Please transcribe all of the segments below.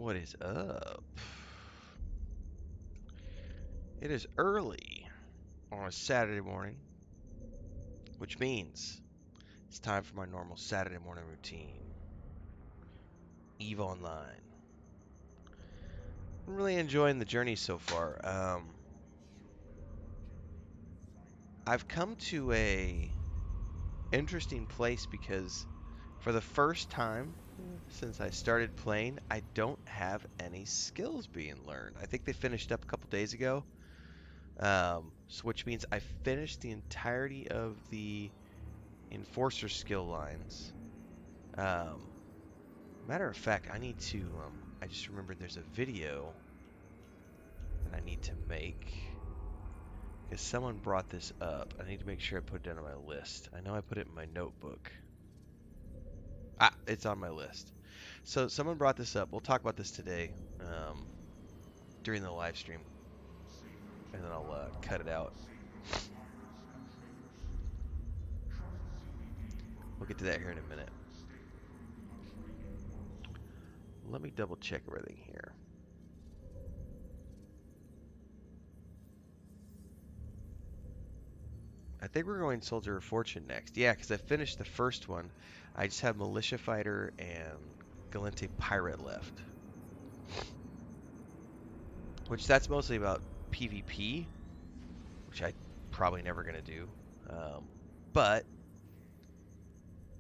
What is up? It is early on a Saturday morning, which means it's time for my normal Saturday morning routine. EVE Online. I'm really enjoying the journey so far. I've come to a interesting place because for the first time since I started playing, I don't have any skills being learned. I think they finished up a couple days ago, which means I finished the entirety of the Enforcer skill lines. Um, Matter of fact, I need to. I just remembered there's a video that I need to make because someone brought this up. I need to make sure I put it down on my list. I know I put it in my notebook. Ah, it's on my list. So someone brought this up. We'll talk about this today during the live stream, and then I'll cut it out. We'll get to that here in a minute. Let me double check everything here. I think we're going Soldier of Fortune next. Yeah, because I finished the first one. I just have Militia Fighter and Galente Pirate left. Which that's mostly about PvP, which I probably never going to do. But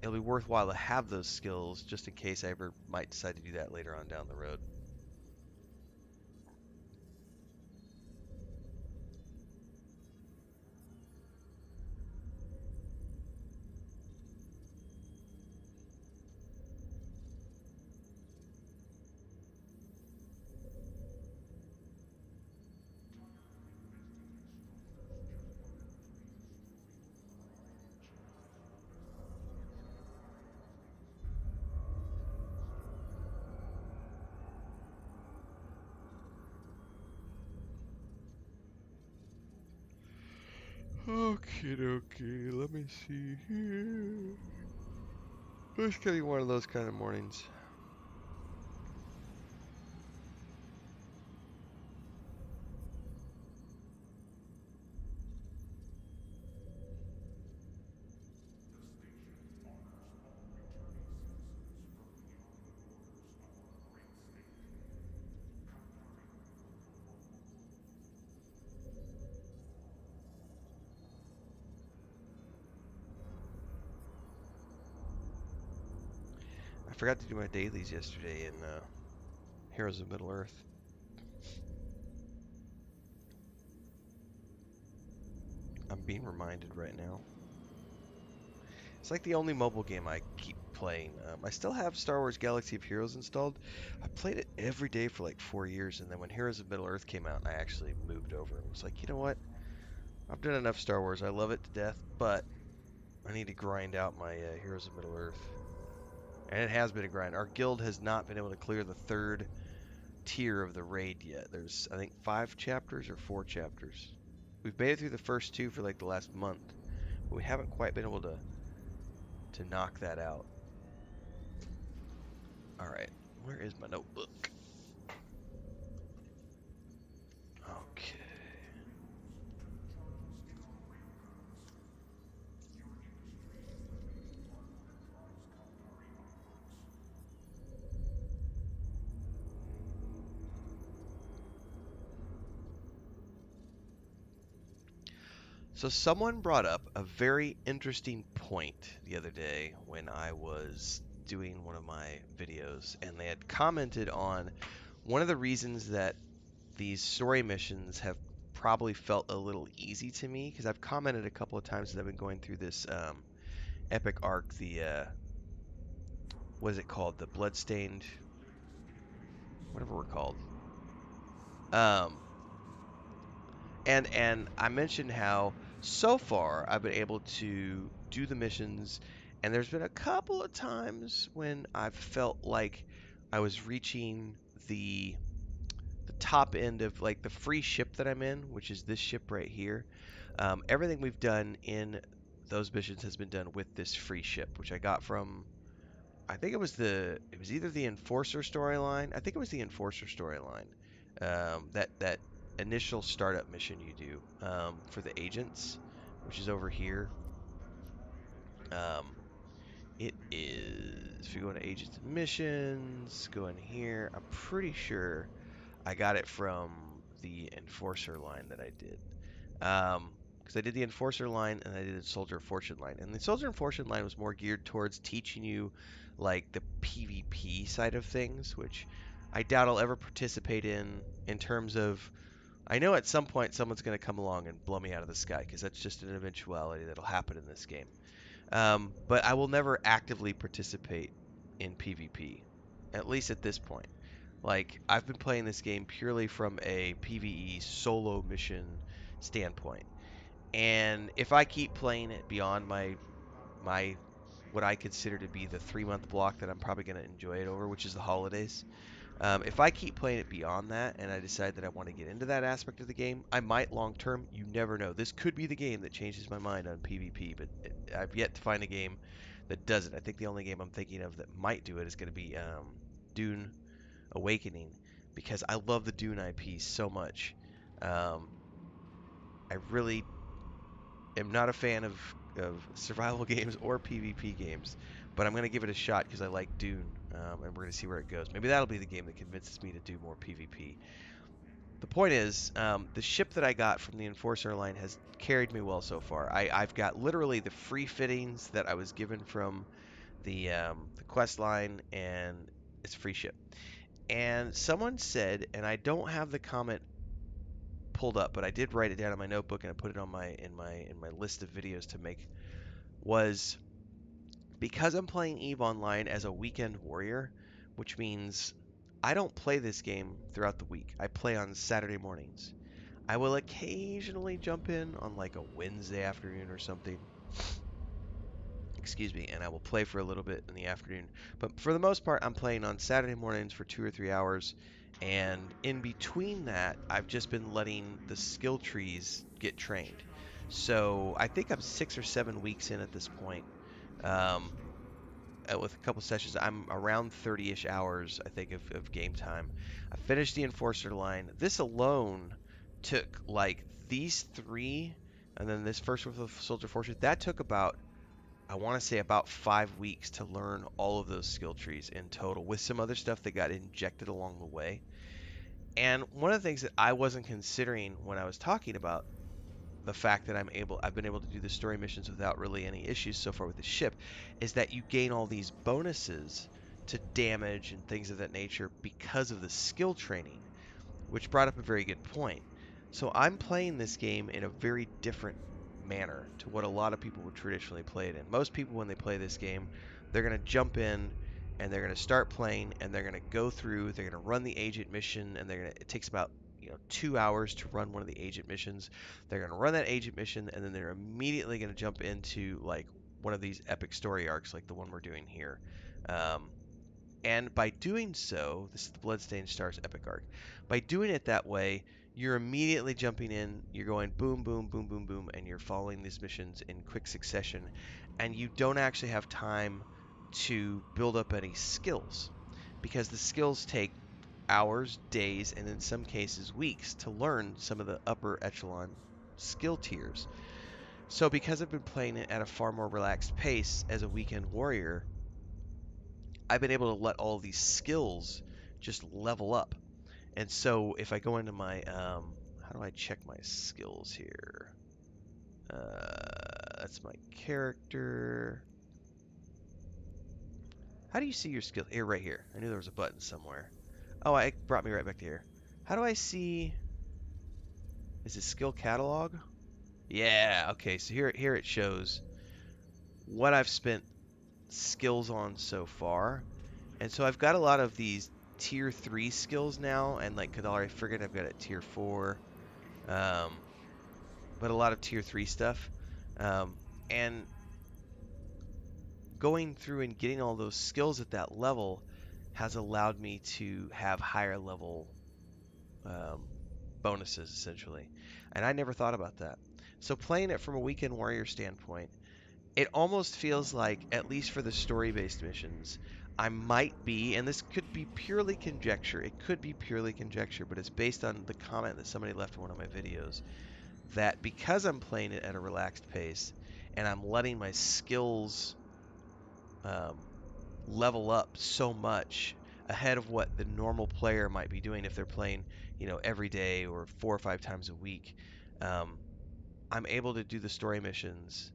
it'll be worthwhile to have those skills just in case I ever might decide to do that later on down the road. Okay, let me see here. It's gonna be one of those kind of mornings. I forgot to do my dailies yesterday in Heroes of Middle-earth. I'm being reminded right now. It's like the only mobile game I keep playing. I still have Star Wars Galaxy of Heroes installed. I played it every day for like 4 years, and then when Heroes of Middle-earth came out, I actually moved over and was like, you know what? I've done enough Star Wars. I love it to death, but I need to grind out my Heroes of Middle-earth. And it has been a grind. Our guild has not been able to clear the third tier of the raid yet. There's, I think, 5 chapters or 4 chapters. We've made it through the first 2 for like the last month, but we haven't quite been able to knock that out. All right, where is my notebook? Okay. So someone brought up a very interesting point the other day when I was doing one of my videos, and they had commented on one of the reasons that these story missions have probably felt a little easy to me, because I've commented a couple of times as I've been going through this epic arc, the what is it called, the bloodstained, whatever we're called, um, and I mentioned how so far I've been able to do the missions, and there's been a couple of times when I've felt like I was reaching the top end of like the free ship that I'm in, which is this ship right here. Everything we've done in those missions has been done with this free ship, which I got from, I think it was either the Enforcer storyline. I think it was the Enforcer storyline. That initial startup mission you do for the agents, which is over here. Um, it is if you go into agents and missions, go in here. I'm pretty sure I got it from the Enforcer line that I did. Because I did the Enforcer line and I did the Soldier of Fortune line. And the Soldier of Fortune line was more geared towards teaching you like the PvP side of things, which I doubt I'll ever participate in terms of I know at some point someone's going to come along and blow me out of the sky because that's just an eventuality that'll happen in this game. But I will never actively participate in PvP, at least at this point. Like, I've been playing this game purely from a PvE solo mission standpoint. And if I keep playing it beyond my what I consider to be the 3 month block that I'm probably going to enjoy it over, which is the holidays, if I keep playing it beyond that and I decide that I want to get into that aspect of the game, I might long term. You never know. This could be the game that changes my mind on PvP, but I've yet to find a game that does it. I think the only game I'm thinking of that might do it is going to be Dune Awakening because I love the Dune IP so much. Um, I really am not a fan of survival games or PvP games, but I'm going to give it a shot because I like Dune, and we're going to see where it goes. Maybe that'll be the game that convinces me to do more PvP. The point is, the ship that I got from the Enforcer line has carried me well so far. I've got literally the free fittings that I was given from the quest line, and it's a free ship. And someone said, and I don't have the comment pulled up, but I did write it down in my notebook and I put it on my list of videos to make. Was because I'm playing EVE Online as a weekend warrior, which means I don't play this game throughout the week. I play on Saturday mornings. I will occasionally jump in on like a Wednesday afternoon or something. Excuse me, and I will play for a little bit in the afternoon. But for the most part, I'm playing on Saturday mornings for 2 or 3 hours. And in between that, I've just been letting the skill trees get trained. So I think I'm 6 or 7 weeks in at this point. Um, with a couple sessions, I'm around 30-ish hours, I think, of game time. I finished the Enforcer line. This alone took like these three, and then this first one with Soldier Fortune. That took about, I want to say, about 5 weeks to learn all of those skill trees in total, with some other stuff that got injected along the way. And one of the things that I wasn't considering when I was talking about the fact that I've been able to do the story missions without really any issues so far with the ship, is that you gain all these bonuses to damage and things of that nature because of the skill training, which brought up a very good point. So I'm playing this game in a very different manner to what a lot of people would traditionally play it in. Most people, when they play this game, they're going to jump in and they're going to start playing and they're going to go through, they're going to run the agent mission, and it takes about 2 hours to run one of the agent missions. They're going to run that agent mission and then they're immediately going to jump into like one of these epic story arcs like the one we're doing here. Um, and by doing so, this is the Bloodstained Stars epic arc. By doing it that way, you're immediately jumping in, you're going boom, boom, boom, boom, boom, and you're following these missions in quick succession, and you don't actually have time to build up any skills because the skills take hours, days, and in some cases weeks to learn some of the upper echelon skill tiers. So because I've been playing it at a far more relaxed pace as a weekend warrior, I've been able to let all these skills just level up. And so if I go into my, how do I check my skills here? That's my character. How do you see your skills? Here, right here. I knew there was a button somewhere. Oh, it brought me right back to here. How do I see? Is it skill catalog? Yeah. Okay. So here it shows what I've spent skills on so far, and so I've got a lot of these tier 3 skills now, and like Kadar, I figured I've got it tier 4, um, but a lot of tier 3 stuff, and going through and getting all those skills at that level has allowed me to have higher level um, bonuses essentially, and I never thought about that. So playing it from a weekend warrior standpoint, it almost feels like, at least for the story-based missions, I might be, and this could be purely conjecture. It could be purely conjecture, but it's based on the comment that somebody left in one of my videos that because I'm playing it at a relaxed pace and I'm letting my skills um, level up so much ahead of what the normal player might be doing if they're playing, every day or 4 or 5 times a week. Um, I'm able to do the story missions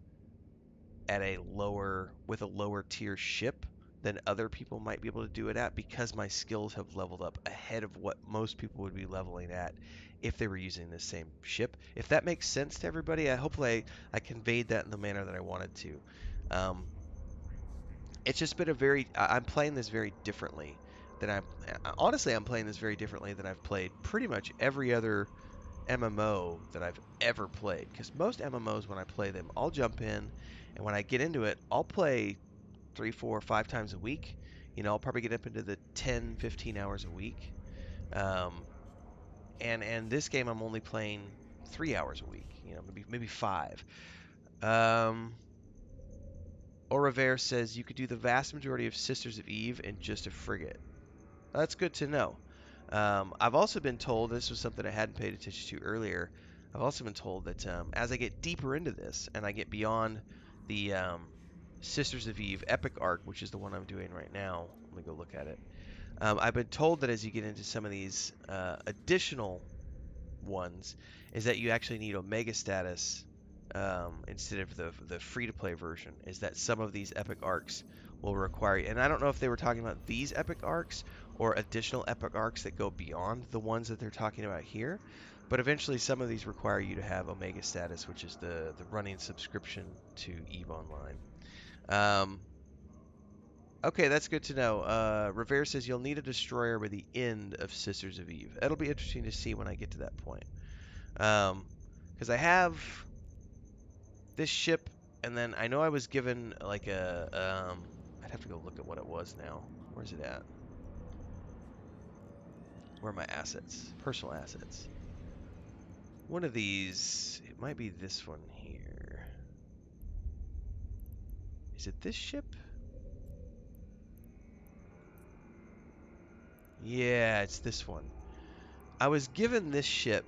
at a lower with a lower tier ship than other people might be able to do it at because my skills have leveled up ahead of what most people would be leveling at if they were using the same ship. If that makes sense to everybody, I conveyed that in the manner that I wanted to. Um, it's just been a very I'm playing this very differently than I've honestly I'm playing this very differently than I've played pretty much every other MMO that I've ever played. Because most MMOs, when I play them, I'll jump in, and when I get into it, I'll play 3, 4, 5 times a week. I'll probably get up into the 10, 15 hours a week. Um, and this game, I'm only playing 3 hours a week. Maybe five. Um, Oriver says you could do the vast majority of Sisters of Eve in just a frigate. That's good to know. I've also been told, this was something I hadn't paid attention to earlier. I've also been told that as I get deeper into this and I get beyond the Sisters of Eve epic arc, which is the one I'm doing right now, let me go look at it. I've been told that as you get into some of these additional ones, is that you actually need Omega status instead of the free to play version. Is that some of these epic arcs will require, and I don't know if they were talking about these epic arcs or additional epic arcs that go beyond the ones that they're talking about here. But eventually, some of these require you to have Omega status, which is the running subscription to Eve Online. Um, okay, that's good to know. Rivera says you'll need a destroyer by the end of Sisters of Eve. That'll be interesting to see when I get to that point. Because I have this ship, and then I know I was given like I'd have to go look at what it was now. Where's it at? Where are my assets? Personal assets. One of these, it might be this one here. Is it this ship? Yeah, it's this one. I was given this ship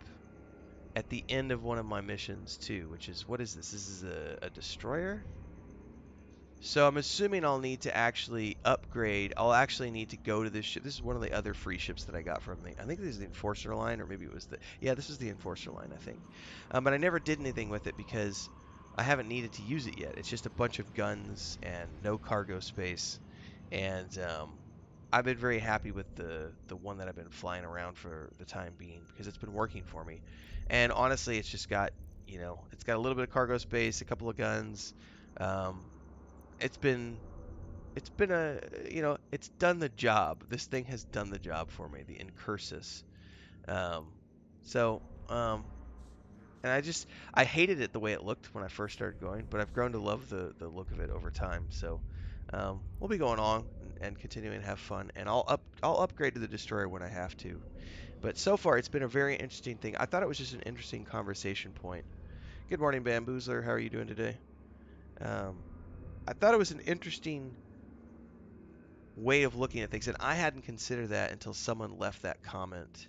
at the end of one of my missions too, which is, what is this? This is a destroyer? So I'm assuming I'll need to actually upgrade. I'll actually need to go to this ship. This is one of the other free ships that I got from I think this is the Enforcer line, or maybe it was the. Yeah, this is the Enforcer line, I think. But I never did anything with it because I haven't needed to use it yet. It's just a bunch of guns and no cargo space, and I've been very happy with the one that I've been flying around for the time being because it's been working for me. And honestly, it's just got it's got a little bit of cargo space, a couple of guns. Um, it's been a it's done the job. This thing has done the job for me, the Incursus. Um, so and I hated it the way it looked when I first started going, but I've grown to love the look of it over time. So we'll be going on and continuing to have fun, and I'll upgrade to the destroyer when I have to. But so far, it's been a very interesting thing. I thought it was just an interesting conversation point. Good morning, Bamboozler. How are you doing today? Um, I thought it was an interesting way of looking at things, and I hadn't considered that until someone left that comment.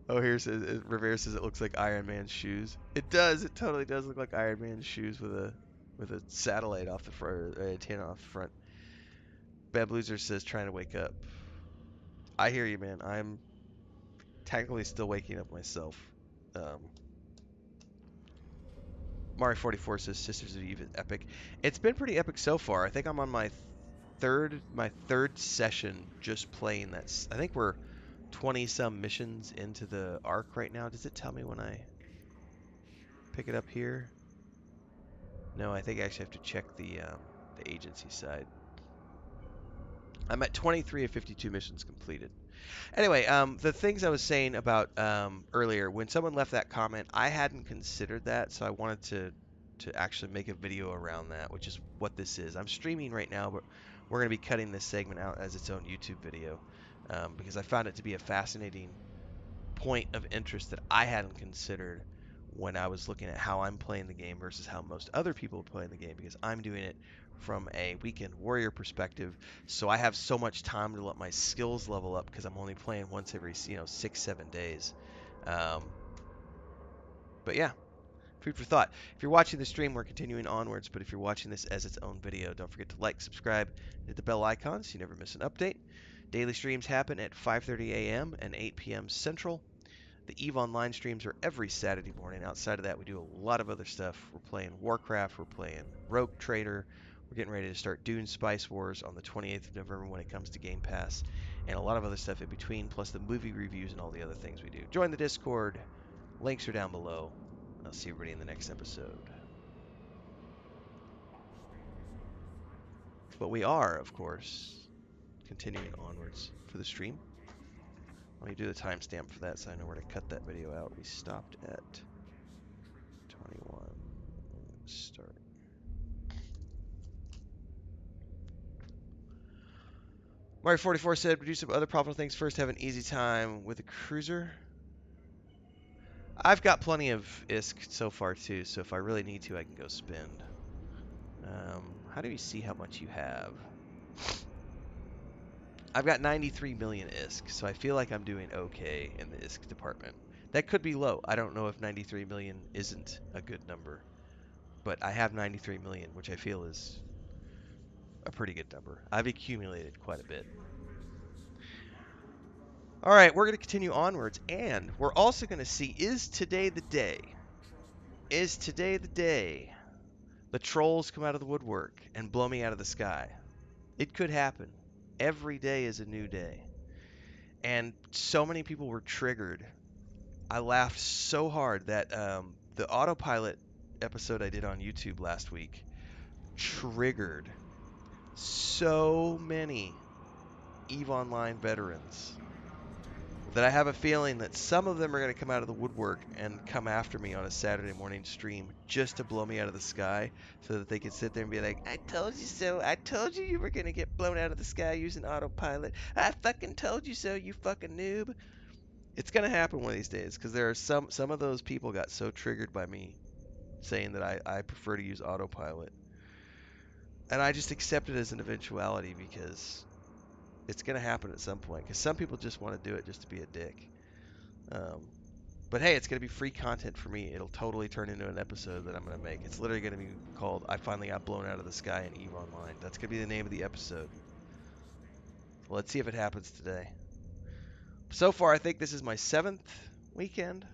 Oh, here says Rivera says it looks like Iron Man's shoes. It does. It totally does look like Iron Man's shoes with a satellite off the front, or antenna off the front. Bad Loser says trying to wake up. I hear you, man. I'm technically still waking up myself. Um, Mario 44 says Sisters of Eve is epic. It's been pretty epic so far. I think I'm on my third session just playing that. I think we're 20 some missions into the arc right now. Does it tell me when I pick it up here? No, I think I actually have to check the agency side. I'm at 23 of 52 missions completed. Anyway, the things I was saying about earlier, when someone left that comment, I hadn't considered that, so I wanted to actually make a video around that, which is what this is. I'm streaming right now, but we're going to be cutting this segment out as its own YouTube video because I found it to be a fascinating point of interest that I hadn't considered when I was looking at how I'm playing the game versus how most other people play the game, because I'm doing it from a weekend warrior perspective. So I have so much time to let my skills level up because I'm only playing once every 6, 7 days. Um, but yeah, food for thought. If you're watching the stream, we're continuing onwards. But if you're watching this as its own video, don't forget to like, subscribe, hit the bell icon so you never miss an update. Daily streams happen at 5:30 a.m. and 8 p.m. Central. The EVE Online streams are every Saturday morning. Outside of that, we do a lot of other stuff. We're playing Warcraft, we're playing Rogue Trader, we're getting ready to start Dune Spice Wars on the 28th of November when it comes to Game Pass, and a lot of other stuff in between, plus the movie reviews and all the other things we do. Join the Discord. Links are down below. I'll see everybody in the next episode. But we are, of course, continuing onwards for the stream. Let me do the timestamp for that so I know where to cut that video out. We stopped at 21. Start. Mario 44 said, "We do some other profitable things first. Have an easy time with a cruiser." I've got plenty of ISK so far too, so if I really need to, I can go spend. How do you see how much you have? I've got 93 million ISK, so I feel like I'm doing okay in the ISK department. That could be low. I don't know if 93 million isn't a good number, but I have 93 million, which I feel is a pretty good number. I've accumulated quite a bit. All right, we're going to continue onwards, and we're also going to see, is today the day? Is today the day the trolls come out of the woodwork and blow me out of the sky? It could happen. Every day is a new day. And so many people were triggered. I laughed so hard that the autopilot episode I did on YouTube last week triggered so many EVE Online veterans that I have a feeling that some of them are going to come out of the woodwork and come after me on a Saturday morning stream just to blow me out of the sky so that they can sit there and be like, "I told you so. I told you you were going to get blown out of the sky using autopilot. I fucking told you so, you fucking noob." It's going to happen one of these days because there are some of those people got so triggered by me saying that I prefer to use autopilot. And I just accept it as an eventuality because it's going to happen at some point because some people just want to do it just to be a dick. Um, But hey, it's going to be free content for me. It'll totally turn into an episode that I'm going to make. It's literally going to be called "I Finally Got Blown Out of the Sky in EVE Online." That's going to be the name of the episode. Let's see if it happens today. So far, I think this is my 7th weekend.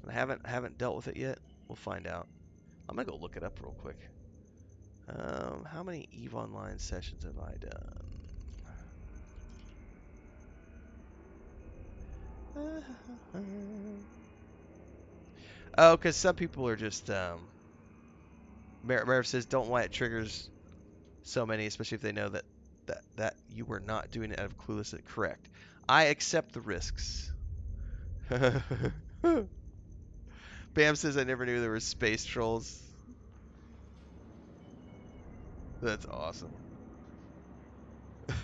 I haven't dealt with it yet. We'll find out. I'm going to go look it up real quick. How many EVE Online sessions have I done? Oh, because some people are just Merv says don't why it triggers so many, especially if they know that you were not doing it out of cluelessness. Correct. I accept the risks. Bam says I never knew there were space trolls. That's awesome.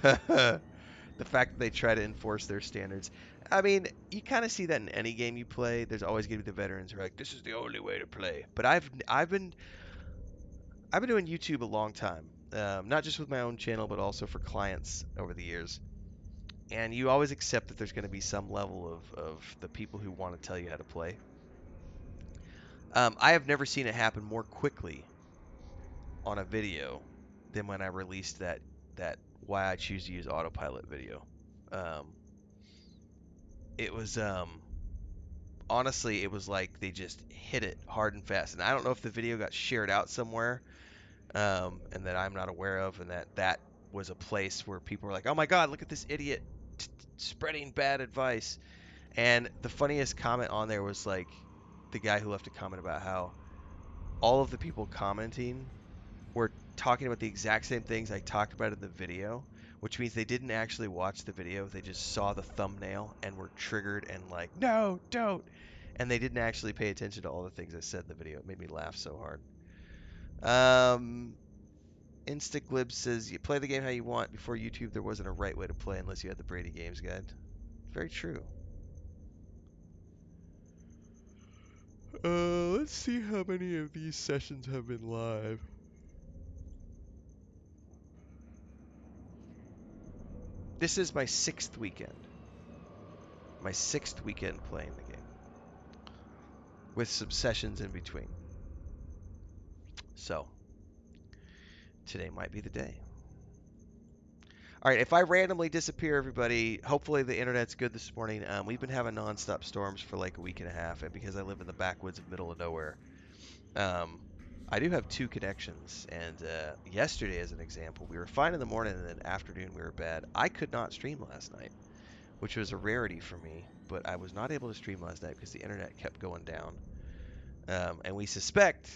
The fact that they try to enforce their standards. I mean, you kind of see that in any game you play. There's always going to be the veterans who are like, "This is the only way to play." But I've been doing YouTube a long time, not just with my own channel, but also for clients over the years. And you always accept that there's going to be some level of the people who want to tell you how to play. I have never seen it happen more quickly on a video than when I released that why I choose to use autopilot video. Um, it was honestly, it was like they just hit it hard and fast. And I don't know if the video got shared out somewhere, and that I'm not aware of, and that was a place where people were like, "Oh my God, look at this idiot spreading bad advice." And the funniest comment on there was like the guy who left a comment about how all of the people commenting were talking about the exact same things I talked about in the video, which means they didn't actually watch the video. They just saw the thumbnail and were triggered and like, "No, don't." And they didn't actually pay attention to all the things I said in the video. It made me laugh so hard. Instaglib says, "You play the game how you want. Before YouTube, there wasn't a right way to play unless you had the Brady Games Guide." Very true. Let's see how many of these sessions have been live. This is my 6th weekend. My 6th weekend playing the game. With some sessions in between. So, today might be the day. All right, if I randomly disappear, everybody, hopefully the internet's good this morning. We've been having nonstop storms for like a week and a half, and because I live in the backwoods of middle of nowhere, um, I do have two connections. And yesterday, as an example, we were fine in the morning, and then afternoon we were bad. I could not stream last night, which was a rarity for me, but I was not able to stream last night because the internet kept going down. And we suspect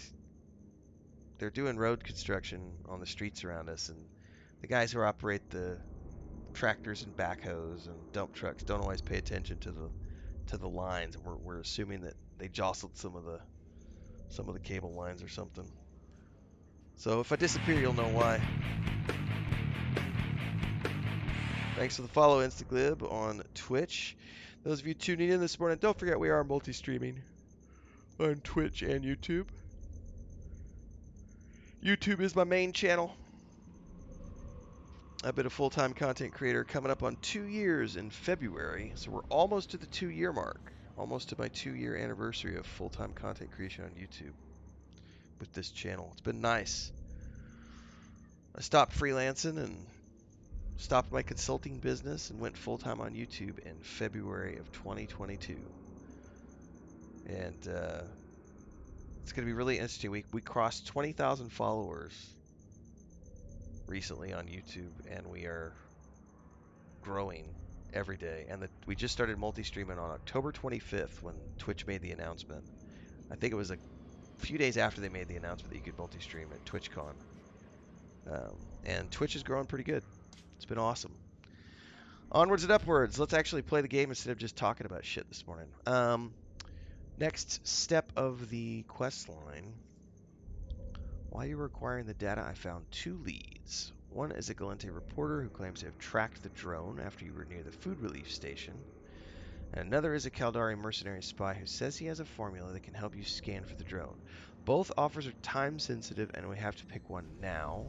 they're doing road construction on the streets around us, and the guys who operate the tractors and backhoes and dump trucks don't always pay attention to the lines, and we're assuming that they jostled some of the cable lines or something. So if I disappear, you'll know why. Thanks for the follow, Instaglib, on Twitch. Those of you tuning in this morning, don't forget we are multi-streaming on Twitch and YouTube. YouTube is my main channel. I've been a full-time content creator coming up on 2 years in February, so we're almost to the 2-year mark. Almost to my 2-year anniversary of full-time content creation on YouTube with this channel. It's been nice. I stopped freelancing and stopped my consulting business and went full-time on YouTube in February of 2022. And it's going to be really interesting. We crossed 20,000 followers recently on YouTube, and we are growing every day. And we just started multi-streaming on October 25th when Twitch made the announcement. I think it was a few days after they made the announcement that you could multi-stream at TwitchCon. And Twitch is growing pretty good. It's been awesome. Onwards and upwards. Let's actually play the game instead of just talking about shit this morning. Next step of the quest line. While you were acquiring the data, I found 2 leads. One is a Galente reporter who claims to have tracked the drone after you were near the food relief station. And another is a Caldari mercenary spy who says he has a formula that can help you scan for the drone. Both offers are time sensitive, and we have to pick one now.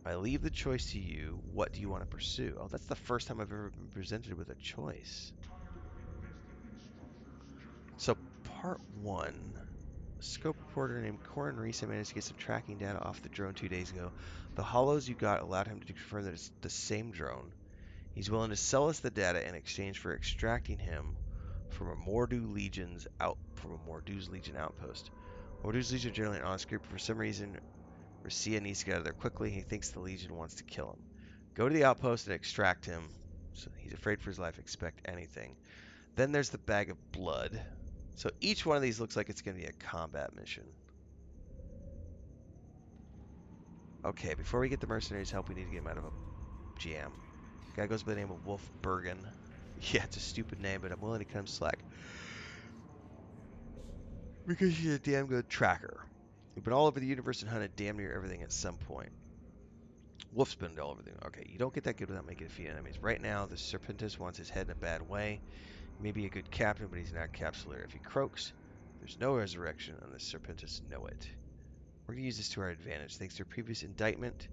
I leave the choice to you. What do you want to pursue? Oh, that's the first time I've ever been presented with a choice. So, part 1. A scope reporter named Corin Reese managed to get some tracking data off the drone 2 days ago. The hollows you got allowed him to confirm that it's the same drone. He's willing to sell us the data in exchange for extracting him from a Mordu Legion's Legion outpost. Mordu's Legion are generally an honest group, but for some reason, Racia needs to get out of there quickly. He thinks the Legion wants to kill him. Go to the outpost and extract him. So he's afraid for his life. Expect anything. Then there's the bag of blood. So each one of these looks like it's going to be a combat mission. Okay, before we get the mercenaries' help, we need to get him out of a jam. Guy goes by the name of Wolf Bergen. Yeah, it's a stupid name, but I'm willing to cut him slack. Because he's a damn good tracker. We've been all over the universe and hunted damn near everything at some point. Wolf's been all over the... Okay, you don't get that good without making a few enemies. Right now, the Serpentis wants his head in a bad way. He may be a good captain, but he's not Capsuleer. If he croaks, there's no resurrection, and the Serpentis know it. We're going to use this to our advantage. Thanks to our previous indictment,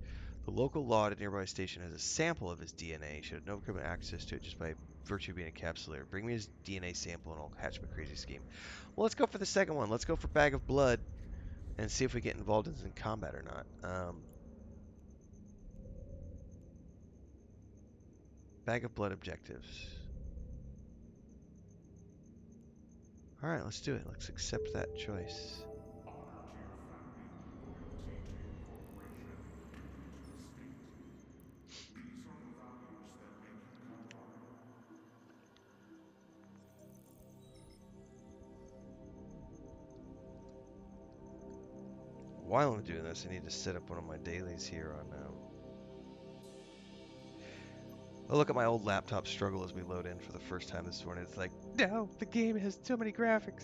the local law at a nearby station has a sample of his DNA. Should have no government access to it just by virtue of being a Capsuleer. Bring me his DNA sample and I'll hatch my crazy scheme. Well, let's go for the second one. Let's go for Bag of Blood and see if we get involved in some combat or not. Bag of Blood objectives. Alright, let's do it. Let's accept that choice. While I'm doing this, I need to set up one of my dailies here on I'll look at my old laptop struggle as we load in for the first time this morning. It's like, no, the game has too many graphics.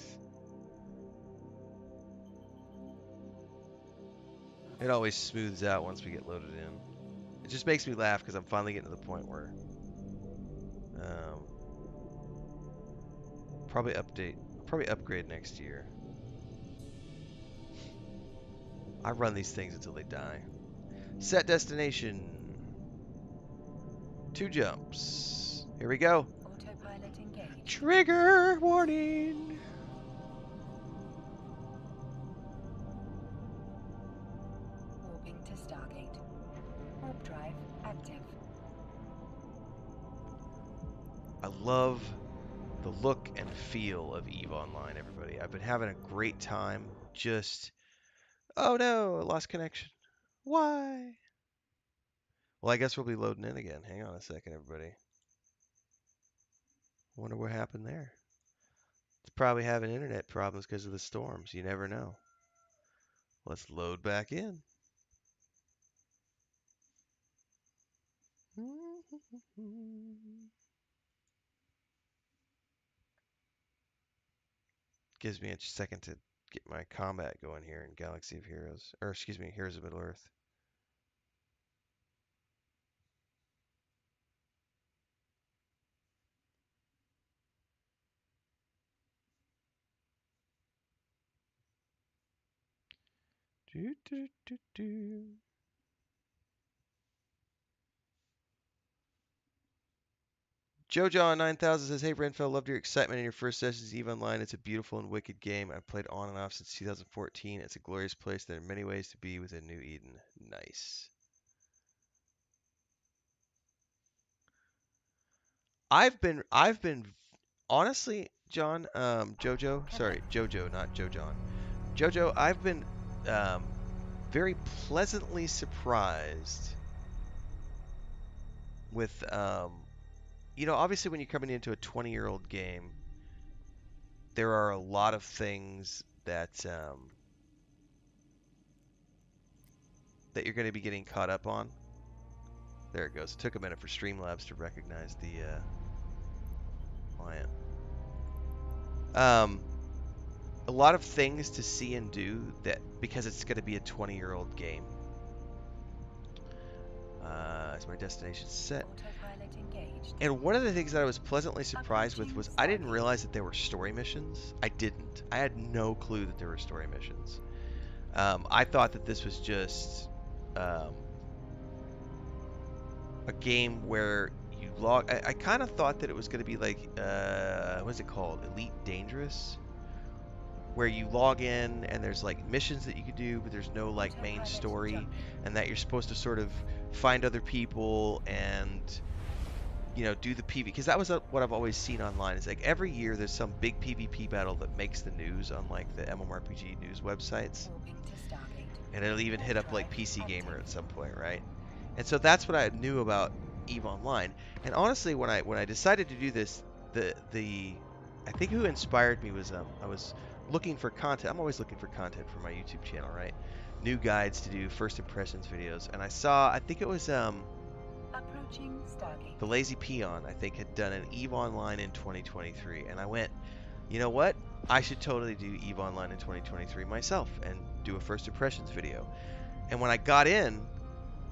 It always smooths out once we get loaded in. It just makes me laugh because I'm finally getting to the point where probably probably upgrade next year. I run these things until they die. Set destination. 2 jumps. Here we go. Autopilot engaged. Trigger warning. Warping to Stargate. Warp drive active. I love the look and feel of EVE Online, everybody. I've been having a great time. Just, oh no, I lost connection. Why? Well, I guess we'll be loading in again. Hang on a second, everybody. Wonder what happened there. It's probably having internet problems because of the storms. You never know. Let's load back in. Gives me a second to get my combat going here in Galaxy of Heroes. Or, excuse me, Heroes of Middle-earth. Do, do, do, do. JoJo9000 says, hey, Renfail, loved your excitement in your first sessions EVE Online. It's a beautiful and wicked game. I've played on and off since 2014. It's a glorious place. There are many ways to be within New Eden. Nice. I've been honestly, John, Jojo, not Joe John. Jojo, I've been um, very pleasantly surprised with, obviously when you're coming into a 20-year-old game, there are a lot of things that you're going to be getting caught up on. There it goes. It took a minute for Streamlabs to recognize the client. A lot of things to see and do that because it's going to be a 20-year-old game. Is my destination set? Autopilot engaged. And one of the things that I was pleasantly surprised with was I didn't realize that there were story missions. I didn't. I had no clue that there were story missions. I thought that this was just a game where you log. I kind of thought that it was going to be like, what's it called? Elite Dangerous? Where you log in and there's like missions that you could do, but there's no like main story, and that you're supposed to sort of find other people and do the PvP, because that was what I've always seen online. Is like every year there's some big PvP battle that makes the news on like the MMORPG news websites, and it'll even hit up like PC Gamer at some point, right? And so that's what I knew about EVE Online. And honestly, when I decided to do this, the I think who inspired me was I was looking for content. I'm always looking for content for my YouTube channel, right? New guides to do first impressions videos, and I think it was Approaching Stargate. the Lazy Peon, I think, had done an EVE Online in 2023, and I went, you know what? I should totally do EVE Online in 2023 myself and do a first impressions video. And when I got in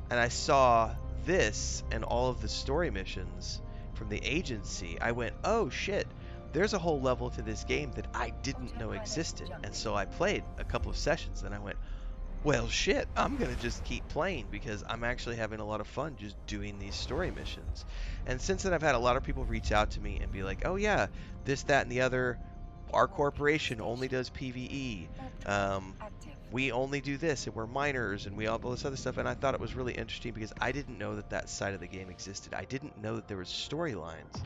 and I saw this and all of the story missions from the agency, I went, oh shit, there's a whole level to this game that I didn't know existed. And so I played a couple of sessions and I went, well shit, I'm gonna just keep playing because I'm actually having a lot of fun just doing these story missions. And since then I've had a lot of people reach out to me and be like, oh yeah, this, that, and the other, our corporation only does PvE. We only do this, and we're miners, and we all this other stuff. And I thought it was really interesting because I didn't know that that side of the game existed. I didn't know that there was storylines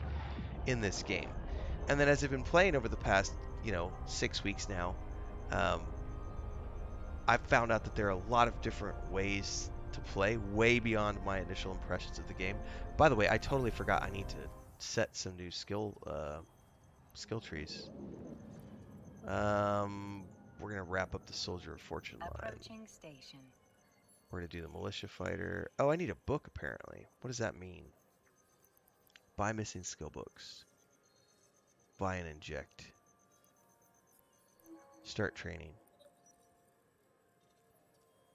in this game. And then as I've been playing over the past, 6 weeks now, I've found out that there are a lot of different ways to play, way beyond my initial impressions of the game. By the way, I totally forgot I need to set some new skill trees. We're gonna wrap up the Soldier of Fortune line. Approaching station. We're gonna do the Militia Fighter. Oh, I need a book apparently. What does that mean? Buy missing skill books. Buy and inject. Start training.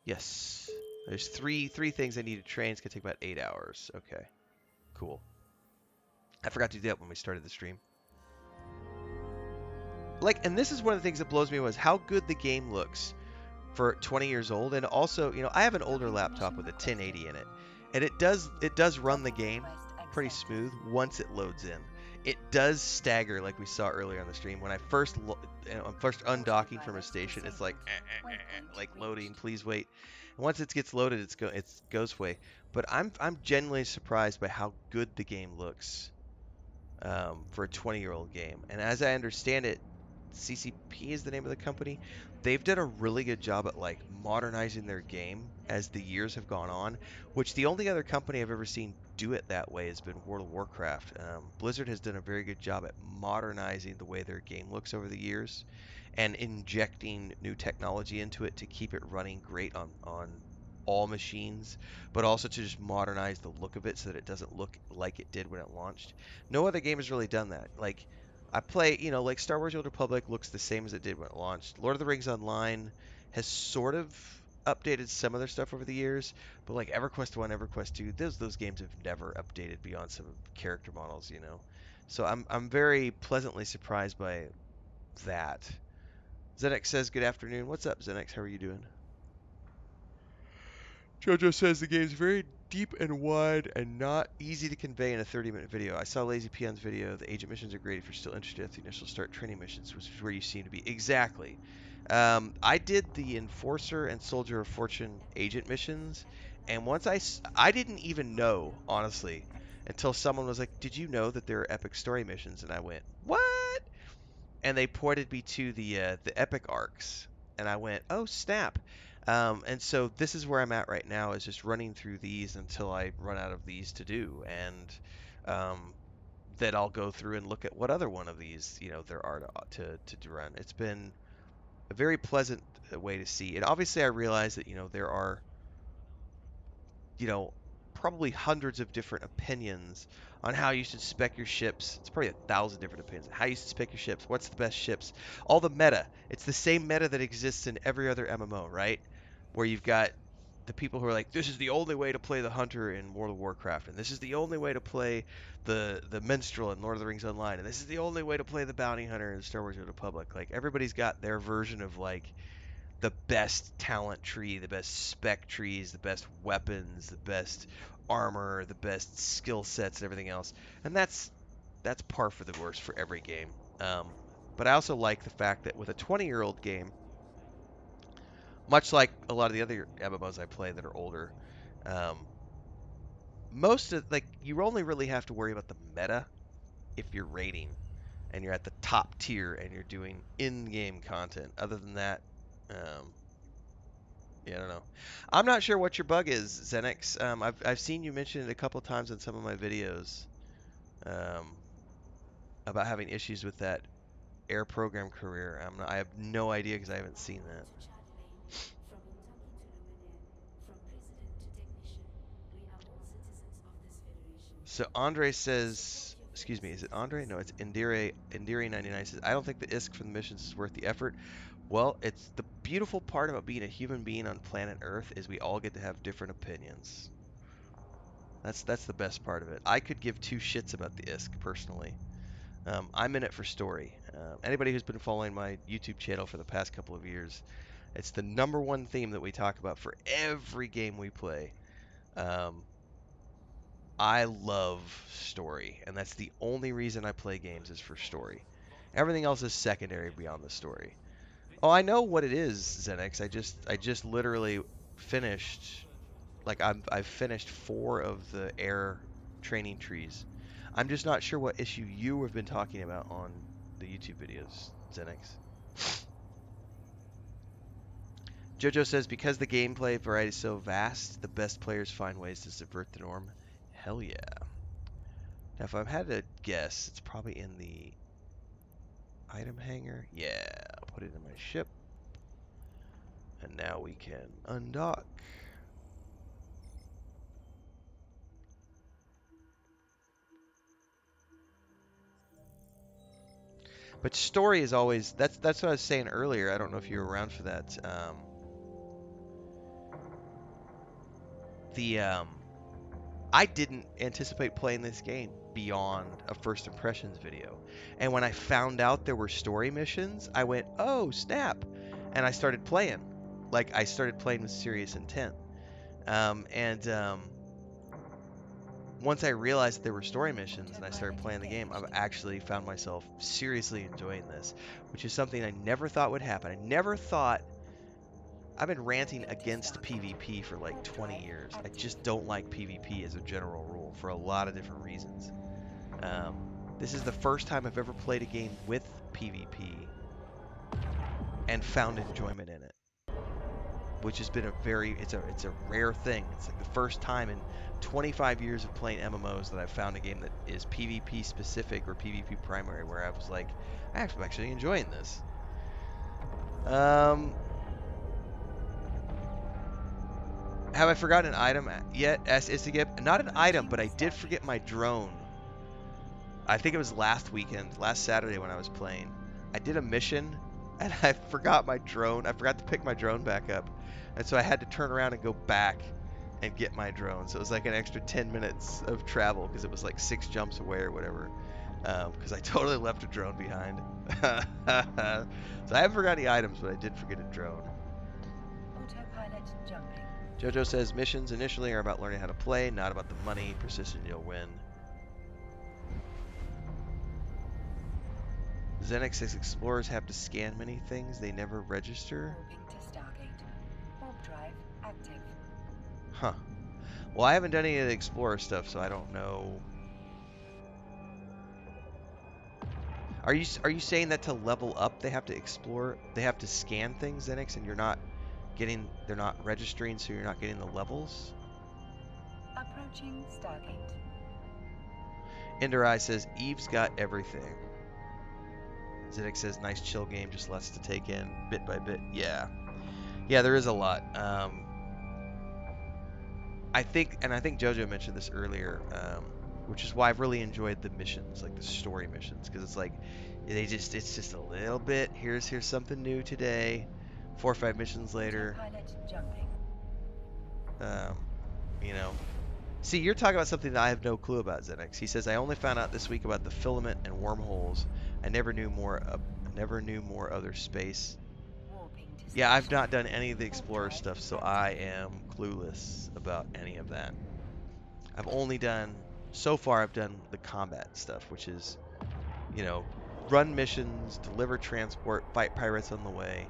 Yes. There's three things I need to train. It's gonna take about 8 hours. Okay. Cool. I forgot to do that when we started the stream. like, and this is one of the things that blows me was how good the game looks for 20 years old. And also, I have an older Incoming laptop mission with a requested. 1080 in it, and it does run the Login game request pretty accepted. smooth once it loads in. It does stagger like we saw earlier on the stream. When I'm first undocking from a Autopilot station, it's like disabled. Waypoint like loading, reached. please wait. And once it gets loaded, it goes away. But I'm genuinely surprised by how good the game looks for a 20-year-old game. And as I understand it, CCP is the name of the company. They've done a really good job at like modernizing their game as the years have gone on, which the only other company I've ever seen do it that way has been World of Warcraft. Blizzard has done a very good job at modernizing the way their game looks over the years and injecting new technology into it to keep it running great on all machines, but also to just modernize the look of it so that it doesn't look like it did when it launched. No other game has really done that. Like I play, like Star Wars: Old Republic looks the same as it did when it launched. Lord of the Rings Online has sort of updated some of their stuff over the years, but like EverQuest 1, EverQuest 2, those games have never updated beyond some character models. So I'm very pleasantly surprised by that. Zenex says good afternoon. What's up, Zenex? How are you doing? Jojo says the game's very deep and wide and not easy to convey in a 30-minute video. I saw Lazy Peon's video. The agent missions are great if you're still interested at the initial start training missions, which is where you seem to be. Exactly. I did the Enforcer and Soldier of Fortune agent missions, and I didn't even know, honestly, until someone was like, "Did you know that there are epic story missions?" And I went, "What?" And they pointed me to the epic arcs, and I went, "Oh snap!" And so this is where I'm at right now, is just running through these until I run out of these to do, and um, then I'll go through and look at what other one of these there are to run. It's been a very pleasant way to see, and obviously I realize that there are you know, probably hundreds of different opinions on how you should spec your ships. It's probably 1,000 different opinions. How you should spec your ships. What's the best ships? All the meta. It's the same meta that exists in every other MMO, right? Where you've got the people who are like, this is the only way to play the hunter in World of Warcraft, and this is the only way to play the minstrel in Lord of the Rings Online, and this is the only way to play the bounty hunter in Star Wars: Old Republic. Like everybody's got their version of like the best talent tree, the best spec trees, the best weapons, the best armor, the best skill sets, and everything else. And that's par for the course for every game. But I also like the fact that with a 20-year-old game, much like a lot of the other MMOs I play that are older, um, most of like you only really have to worry about the meta if you're raiding and you're at the top tier and you're doing in-game content. Other than that, um, yeah, I don't know. I'm not sure what your bug is, Xenix. I've seen you mention it a couple times in some of my videos um, about having issues with that air program career. I have no idea because I haven't seen that. So Andre says, excuse me, is it Andre? No, it's Indire. Indire99 says, I don't think the ISK for the missions is worth the effort. Well, it's the beautiful part about being a human being on planet Earth is we all get to have different opinions. That's the best part of it. I could give two shits about the ISK personally. I'm in it for story. Anybody who's been following my YouTube channel for the past couple of years, it's the number one theme that we talk about for every game we play. Um, I love story, and that's the only reason I play games is for story. Everything else is secondary beyond the story. Oh, I know what it is, Xenix. I just literally finished I've finished 4 of the air training trees. I'm just not sure what issue you have been talking about on the YouTube videos, Xenix. Jojo says because the gameplay variety is so vast, the best players find ways to subvert the norm. Hell yeah. Now, if I've had to guess, it's probably in the item hanger. Yeah, I'll put it in my ship. And now we can undock. But story is always that's what I was saying earlier. I don't know if you were around for that. The I didn't anticipate playing this game beyond a first impressions video. And when I found out there were story missions, I went, "Oh, snap." And I started playing. Like I started playing with serious intent. And Once I realized that there were story missions and I started Autopilot playing the game, I've engaged. actually found myself seriously enjoying this, which is something I never thought would happen. I never thought I've been ranting Moving to against Stargate. PvP for like Warp 20 drive years. I active. just don't like PvP as a general rule for a lot of different reasons. Um, this is the first time I've ever played a game with PvP and found enjoyment in it, which has been a rare thing. It's like the first time in 25 years of playing MMOs that I've found a game that is PvP specific or PvP primary where I was like, I'm actually enjoying this. Um, have I forgotten an item yet? Asked Istigib. Not an item, Approaching but I did forget Stargate. my drone. I think it was last weekend, last Saturday when I was playing. I did a mission and I forgot my drone. I forgot to pick my drone back up. And so I had to turn around and go back and get my drone. So it was like an extra 10 minutes of travel because it was like 6 jumps away or whatever. Because I totally left a drone behind. So I haven't forgot any items, but I did forget a drone. Autopilot jumping. JoJo says missions initially are about learning how to play, not about the money. Persistent, you'll win. Xenix says explorers have to scan many things they never register. Warping to Stargate. Warp drive active. Huh. Well, I haven't done any of the explorer stuff, so I don't know. Are you saying that to level up they have to explore, they have to scan things, Xenix, and they're not registering, so you're not getting the levels? Approaching Stargate. Ender Eye says Eve's got everything. Xenix says nice chill game, just lots to take in bit by bit. Yeah. Yeah, there is a lot. I think JoJo mentioned this earlier, which is why I've really enjoyed the missions, like the story missions, because it's like it's just a little bit. Here's something new today. 4 or 5 missions later, Autopilot jumping. um, you know. See, you're talking about something that I have no clue about, Xenix. He says I only found out this week about the filament and wormholes. I never knew more. Never knew more other space. Warping to Yeah, I've station. not done any of the Warp Explorer drive stuff, so I active. am clueless about any of that. I've only done so far. I've done the combat stuff, which is you know run missions, deliver transport, fight pirates on the way,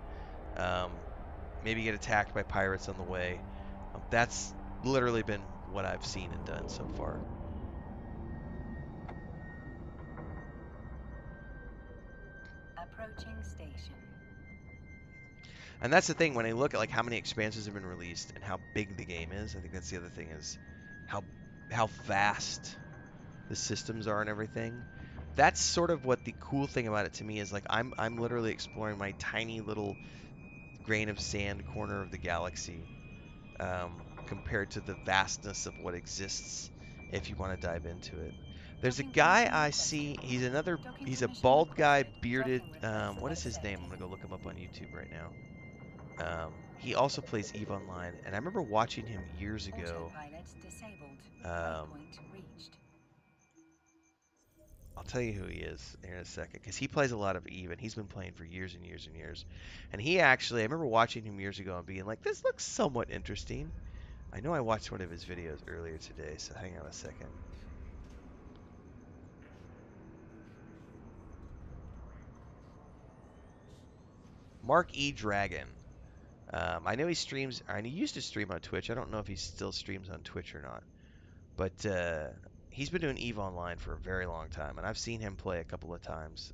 um, maybe get attacked by pirates on the way. That's literally been what I've seen and done so far. Approaching station. And that's the thing when I look at like how many expansions have been released and how big the game is. I think that's the other thing is how how vast the systems are and everything. That's sort of what the cool thing about it to me is like I'm literally exploring my tiny little grain of sand corner of the galaxy compared to the vastness of what exists if you want to dive into it. There's a Docking guy permission I requested. see. Docking He's a permission bald guy, requested. bearded. Docking request What is his name? I'm accepted. gonna go look him up on YouTube right now. He also plays Eve Online, and I remember watching him years ago. Autopilot disabled. Um, Waypoint reached. I'll tell you who he is here in a second, because he plays a lot of Eve, and he's been playing for years and years and years. And he actually, I remember watching him years ago and being like, "This looks somewhat interesting." I know I watched one of his videos earlier today, so hang on a second. Mark E. Dragon. I know he streams, and he used to stream on Twitch. I don't know if he still streams on Twitch or not, but he's been doing Eve Online for a very long time, and I've seen him play a couple of times.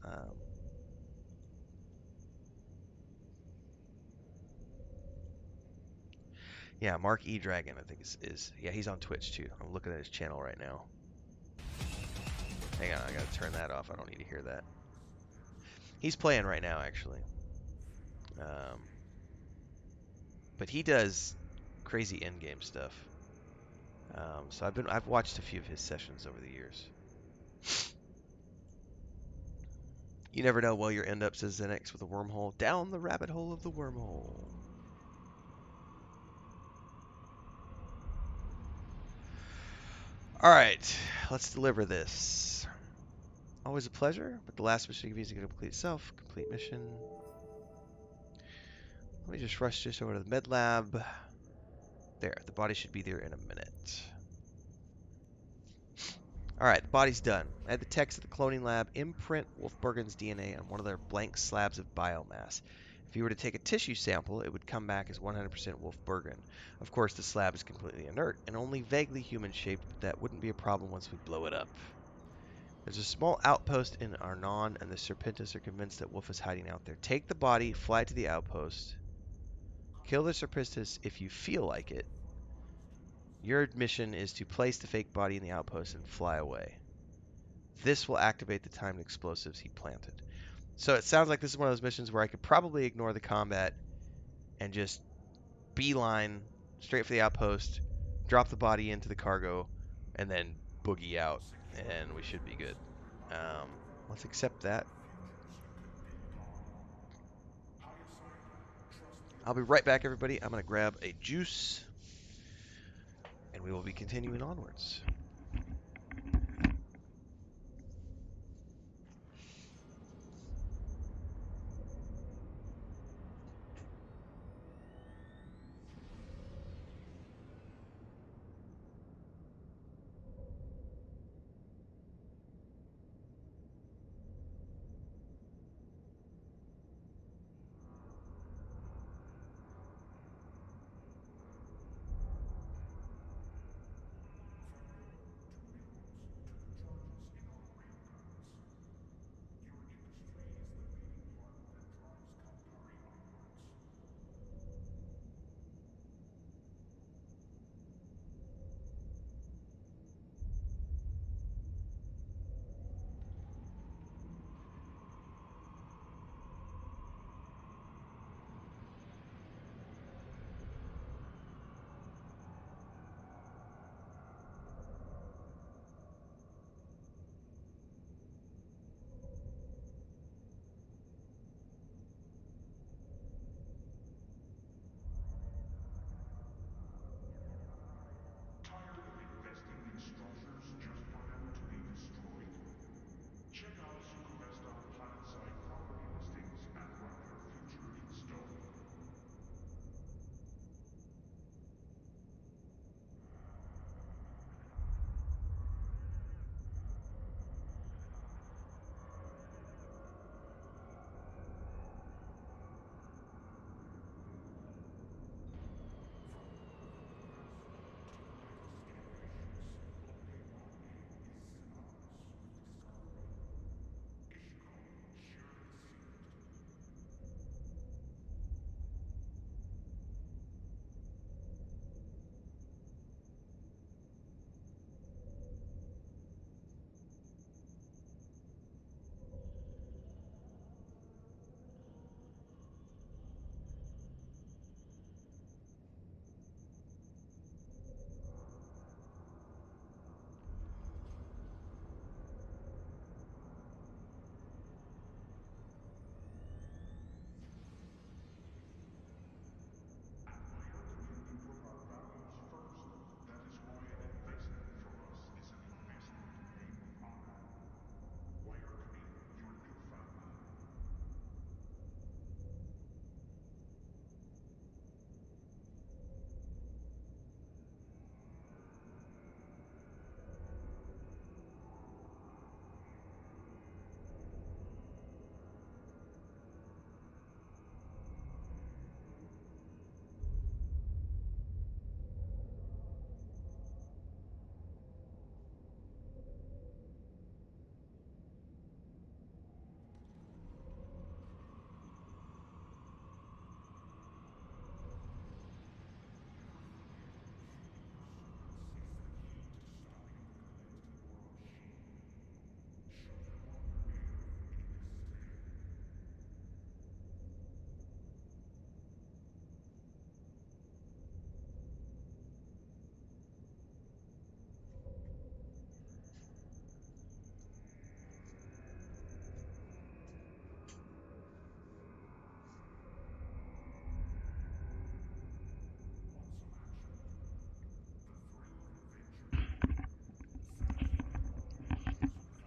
Yeah, Mark E. Dragon, I think is yeah, he's on Twitch too. I'm looking at his channel right now. Hang on, I gotta turn that off. I don't need to hear that. He's playing right now, actually. Um, but he does crazy in-game stuff. So I've watched a few of his sessions over the years. You never know where you'll end up, says Zenix with a wormhole. Down the rabbit hole of the wormhole. All right, let's deliver this. Always a pleasure, but the last mission you can use to complete itself. Complete mission. Let me just rush this over to the med lab. There, the body should be there in a minute. All right, the body's done. I had the techs at the cloning lab imprint Wolfbergen's DNA on one of their blank slabs of biomass. If you were to take a tissue sample, it would come back as 100% Wolfbergen. Of course, the slab is completely inert and only vaguely human-shaped, but that wouldn't be a problem once we blow it up. There's a small outpost in Arnon, and the Serpentis are convinced that Wolf is hiding out there. Take the body, fly to the outpost, kill the Serpentis if you feel like it. Your mission is to place the fake body in the outpost and fly away. This will activate the timed explosives he planted. So it sounds like this is one of those missions where I could probably ignore the combat and just beeline straight for the outpost, drop the body into the cargo, and then boogie out, and we should be good. Let's accept that. I'll be right back, everybody. I'm going to grab a juice, and we will be continuing onwards.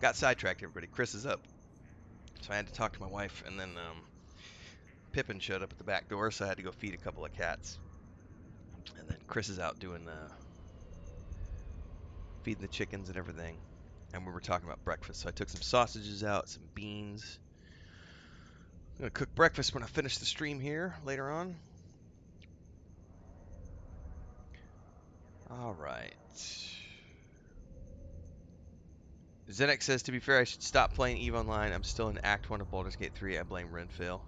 Got sidetracked, everybody. Chris is up. So I had to talk to my wife, and then Pippin showed up at the back door, so I had to go feed a couple of cats. And then Chris is out doing feeding the chickens and everything. And we were talking about breakfast, so I took some sausages out, some beans. I'm gonna cook breakfast when I finish the stream here later on. All right. Zenex says, to be fair, I should stop playing EVE Online. I'm still in Act 1 of Baldur's Gate 3. I blame Renfail.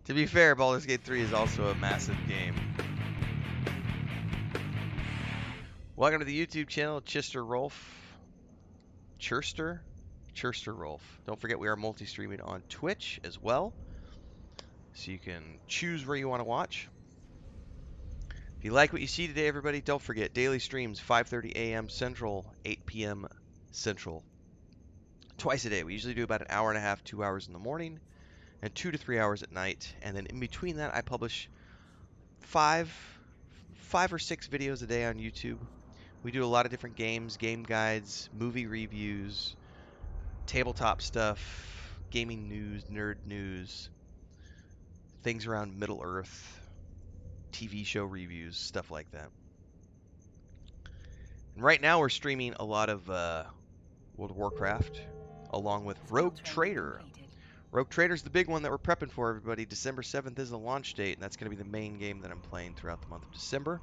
To be fair, Baldur's Gate 3 is also a massive game. Welcome to the YouTube channel, Chister Rolf. Churster? Churster Rolf. Don't forget we are multi-streaming on Twitch as well. So you can choose where you want to watch. If you like what you see today, everybody, don't forget daily streams 5:30 a.m. Central, 8 p.m. Central. Twice a day. We usually do about an hour and a half, 2 hours in the morning, and 2 to 3 hours at night. And then in between that, I publish five or six videos a day on YouTube. We do a lot of different games, game guides, movie reviews, tabletop stuff, gaming news, nerd news, things around Middle Earth, TV show reviews, stuff like that. And right now we're streaming a lot of World of Warcraft along with Rogue Trader. Rogue Trader's the big one that we're prepping for, everybody. December 7th is the launch date, and that's going to be the main game that I'm playing throughout the month of December.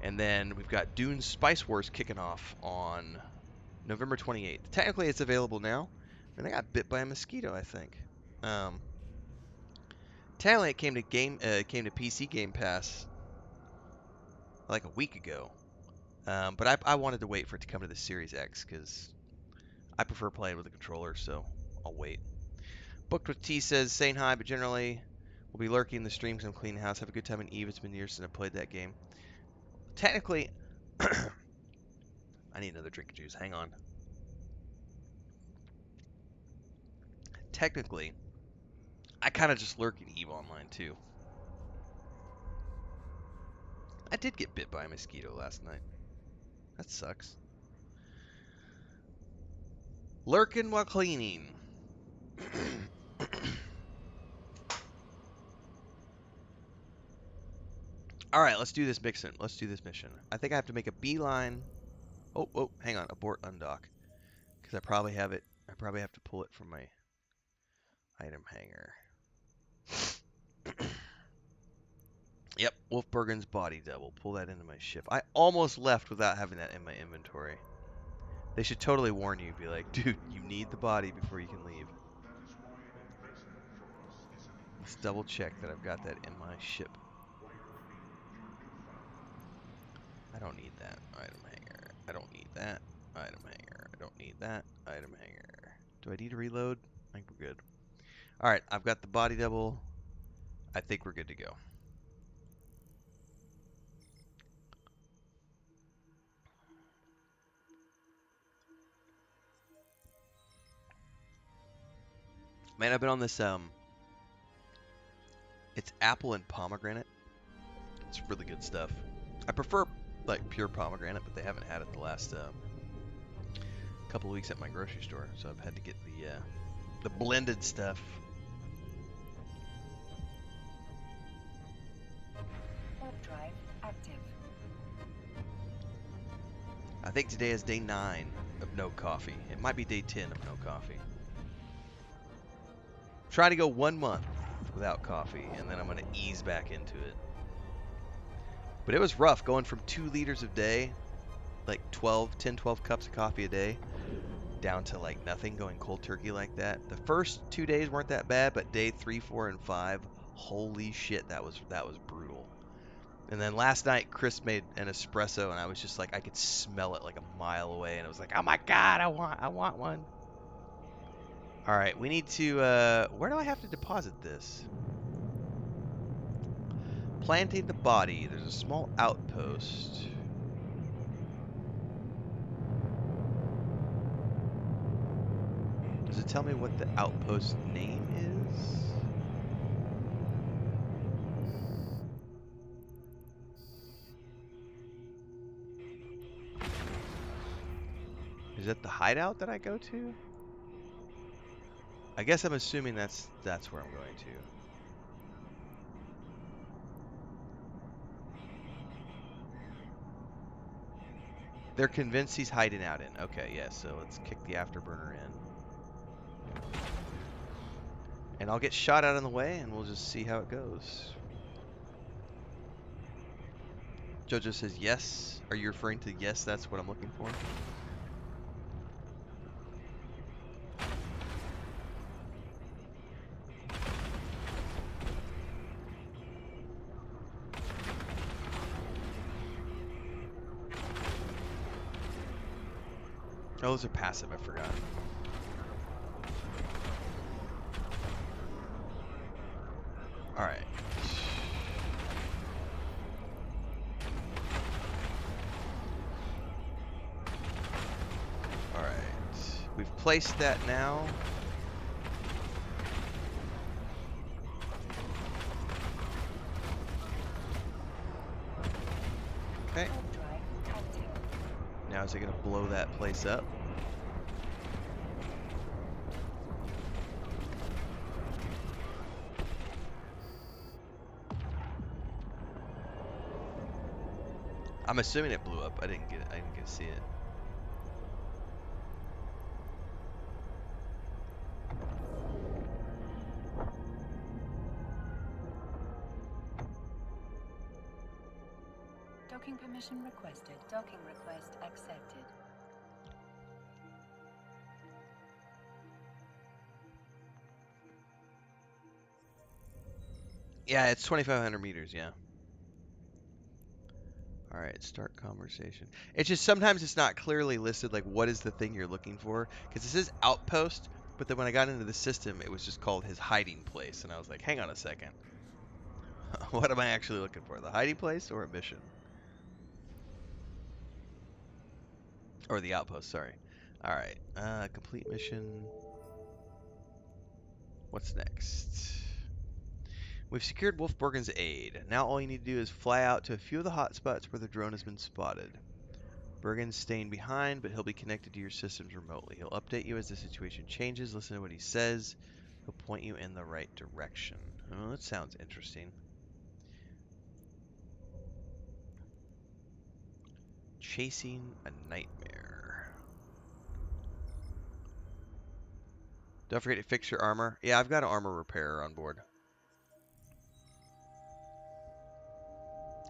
And then we've got Dune Spice Wars kicking off on November 28th. Technically, it's available now. And I got bit by a mosquito, I think. Technically, it came to PC Game Pass like a week ago. But I wanted to wait for it to come to the Series X because I prefer playing with a controller, so I'll wait. Booked with T says, saying hi, but generally we'll be lurking in the streams and cleaning house. Have a good time in EVE. It's been years since I played that game. Technically, I need another drink of juice. Hang on. Technically, I kind of just lurk in EVE Online too. I did get bit by a mosquito last night. That sucks. Lurking while cleaning. All right, let's do this mission. Let's do this mission. I think I have to make a beeline. Oh, hang on. Abort undock. Because I probably have it. I probably have to pull it from my item hanger. Yep, Wolfbergen's body double. Pull that into my ship. I almost left without having that in my inventory. They should totally warn you. Be like, dude, you need the body before you can leave. Let's double check that I've got that in my ship. I don't need that item hanger. I don't need that item hanger. I don't need that item hanger. Do I need to reload? I think we're good. Alright, I've got the body double. I think we're good to go. Man, I've been on this, it's apple and pomegranate. It's really good stuff. I prefer, like, pure pomegranate, but they haven't had it the last, couple of weeks at my grocery store, so I've had to get the blended stuff. Warp drive active. I think today is day 9 of no coffee. It might be day 10 of no coffee. Trying to go 1 month without coffee, and then I'm going to ease back into it. But it was rough going from 2 liters a day, like 10, 12 cups of coffee a day, down to like nothing, going cold turkey like that. The first 2 days weren't that bad, but day 3, 4, and 5, holy shit, that was brutal. And then last night, Chris made an espresso, and I was just like, I could smell it like a mile away, and I was like, oh my god, I want one. All right, we need to, where do I have to deposit this? Planting the body. There's a small outpost. Does it tell me what the outpost name is? Is that the hideout that I go to? I guess I'm assuming that's where I'm going to. They're convinced he's hiding out in. Okay, yes. So let's kick the afterburner in. And I'll get shot out in the way, and we'll just see how it goes. Jojo says yes. Are you referring to yes? That's what I'm looking for. Oh, those are passive. I forgot. All right. All right. We've placed that now. Okay. Now is it going to blow that place up? I'm assuming it blew up. I didn't get it. I didn't get to see it. Docking permission requested. Docking request accepted. Yeah, it's 2,500 meters. Yeah. All right, start conversation. It's just sometimes it's not clearly listed, like what is the thing you're looking for, because it says outpost, but then when I got into the system, it was just called his hiding place, and I was like, hang on a second, what am I actually looking for? The hiding place or a mission? Or the outpost, sorry. All right, complete mission. What's next? We've secured Wolfborgen's aid. Now all you need to do is fly out to a few of the hotspots where the drone has been spotted. Bergen's staying behind, but he'll be connected to your systems remotely. He'll update you as the situation changes, listen to what he says. He'll point you in the right direction. Oh, that sounds interesting. Chasing a nightmare. Don't forget to fix your armor. Yeah, I've got an armor repairer on board.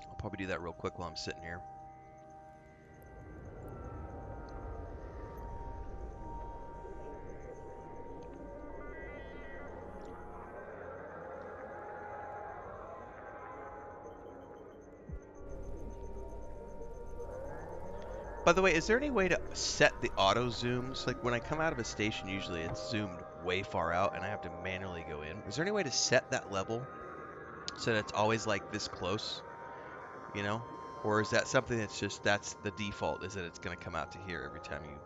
I'll probably do that real quick while I'm sitting here. By the way, is there any way to set the auto zooms? Like when I come out of a station, usually it's zoomed way far out and I have to manually go in. Is there any way to set that level so that it's always like this close, you know? Or is that something that's just, that's the default, is that it's going to come out to here every time you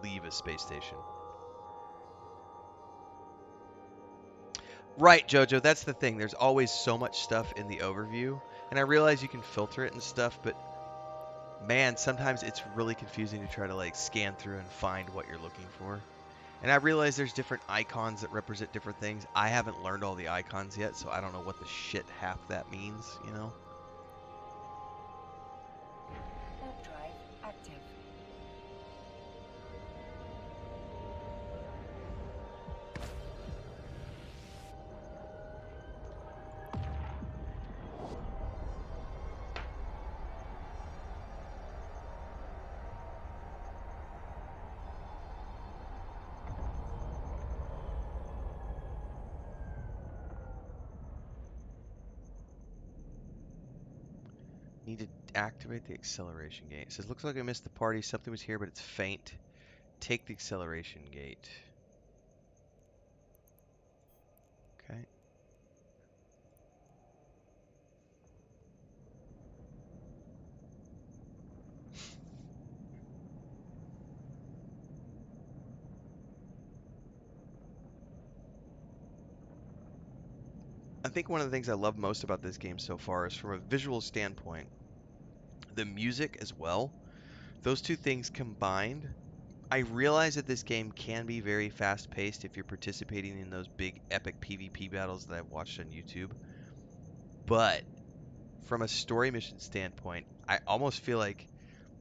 leave a space station? Right, Jojo, that's the thing. There's always so much stuff in the overview. And I realize you can filter it and stuff, but man, sometimes it's really confusing to try to like scan through and find what you're looking for. And I realize there's different icons that represent different things. I haven't learned all the icons yet, so I don't know what the shit half that means, you know? Warp drive active. Need to activate the acceleration gate. It says, looks like I missed the party. Something was here, but it's faint. Take the acceleration gate. Okay. I think one of the things I love most about this game so far is from a visual standpoint, the music as well. Those two things combined I realize that this game can be very fast paced if you're participating in those big epic PvP battles that I've watched on YouTube. But from a story mission standpoint, I almost feel like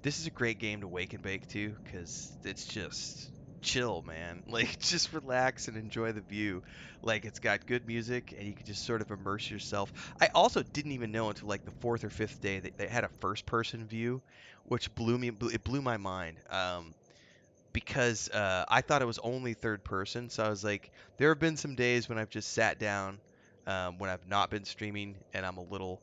this is a great game to wake and bake to because it's just chill, man. Like, just relax and enjoy the view. Like, it's got good music and you can just sort of immerse yourself. I also didn't even know until like the fourth or fifth day that they had a first person view, which it blew my mind. Because I thought it was only third person. So I was like, there have been some days when I've just sat down when I've not been streaming and I'm a little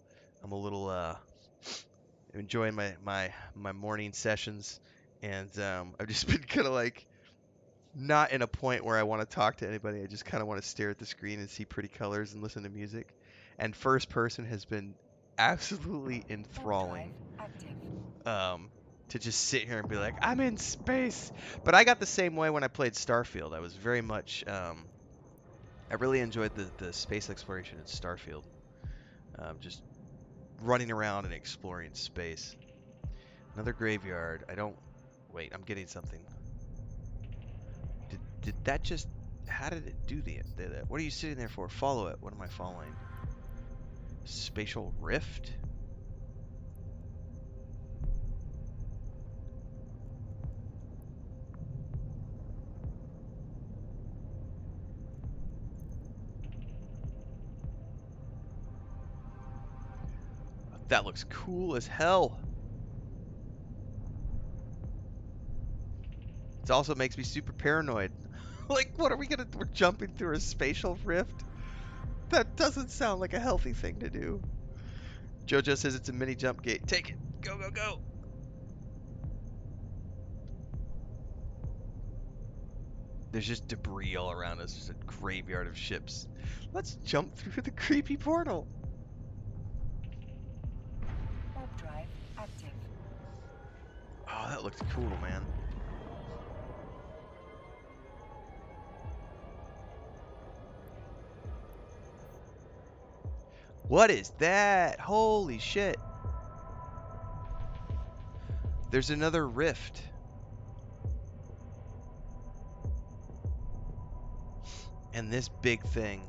enjoying my morning sessions, and I've just been kind of like not in a point where I want to talk to anybody. I just kind of want to stare at the screen and see pretty colors and listen to music. And first person has been absolutely Warp drive enthralling. active. Um, to just sit here and be like, I'm in space. But I got the same way when I played Starfield. I was very much, I really enjoyed the space exploration in Starfield. Just running around and exploring space. Another graveyard. I don't. Wait, I'm getting something. Did that just. How did it do the. What are you sitting there for? Follow it. What am I following? Spatial rift? That looks cool as hell. It also makes me super paranoid. Like, what are we gonna. We're jumping through a spatial rift? That doesn't sound like a healthy thing to do. JoJo says it's a mini jump gate. Take it. Go, go, go. There's just debris all around us. Just a graveyard of ships. Let's jump through the creepy portal. Warp drive active. Oh, that looks cool, man. What is that? Holy shit. There's another rift. And this big thing.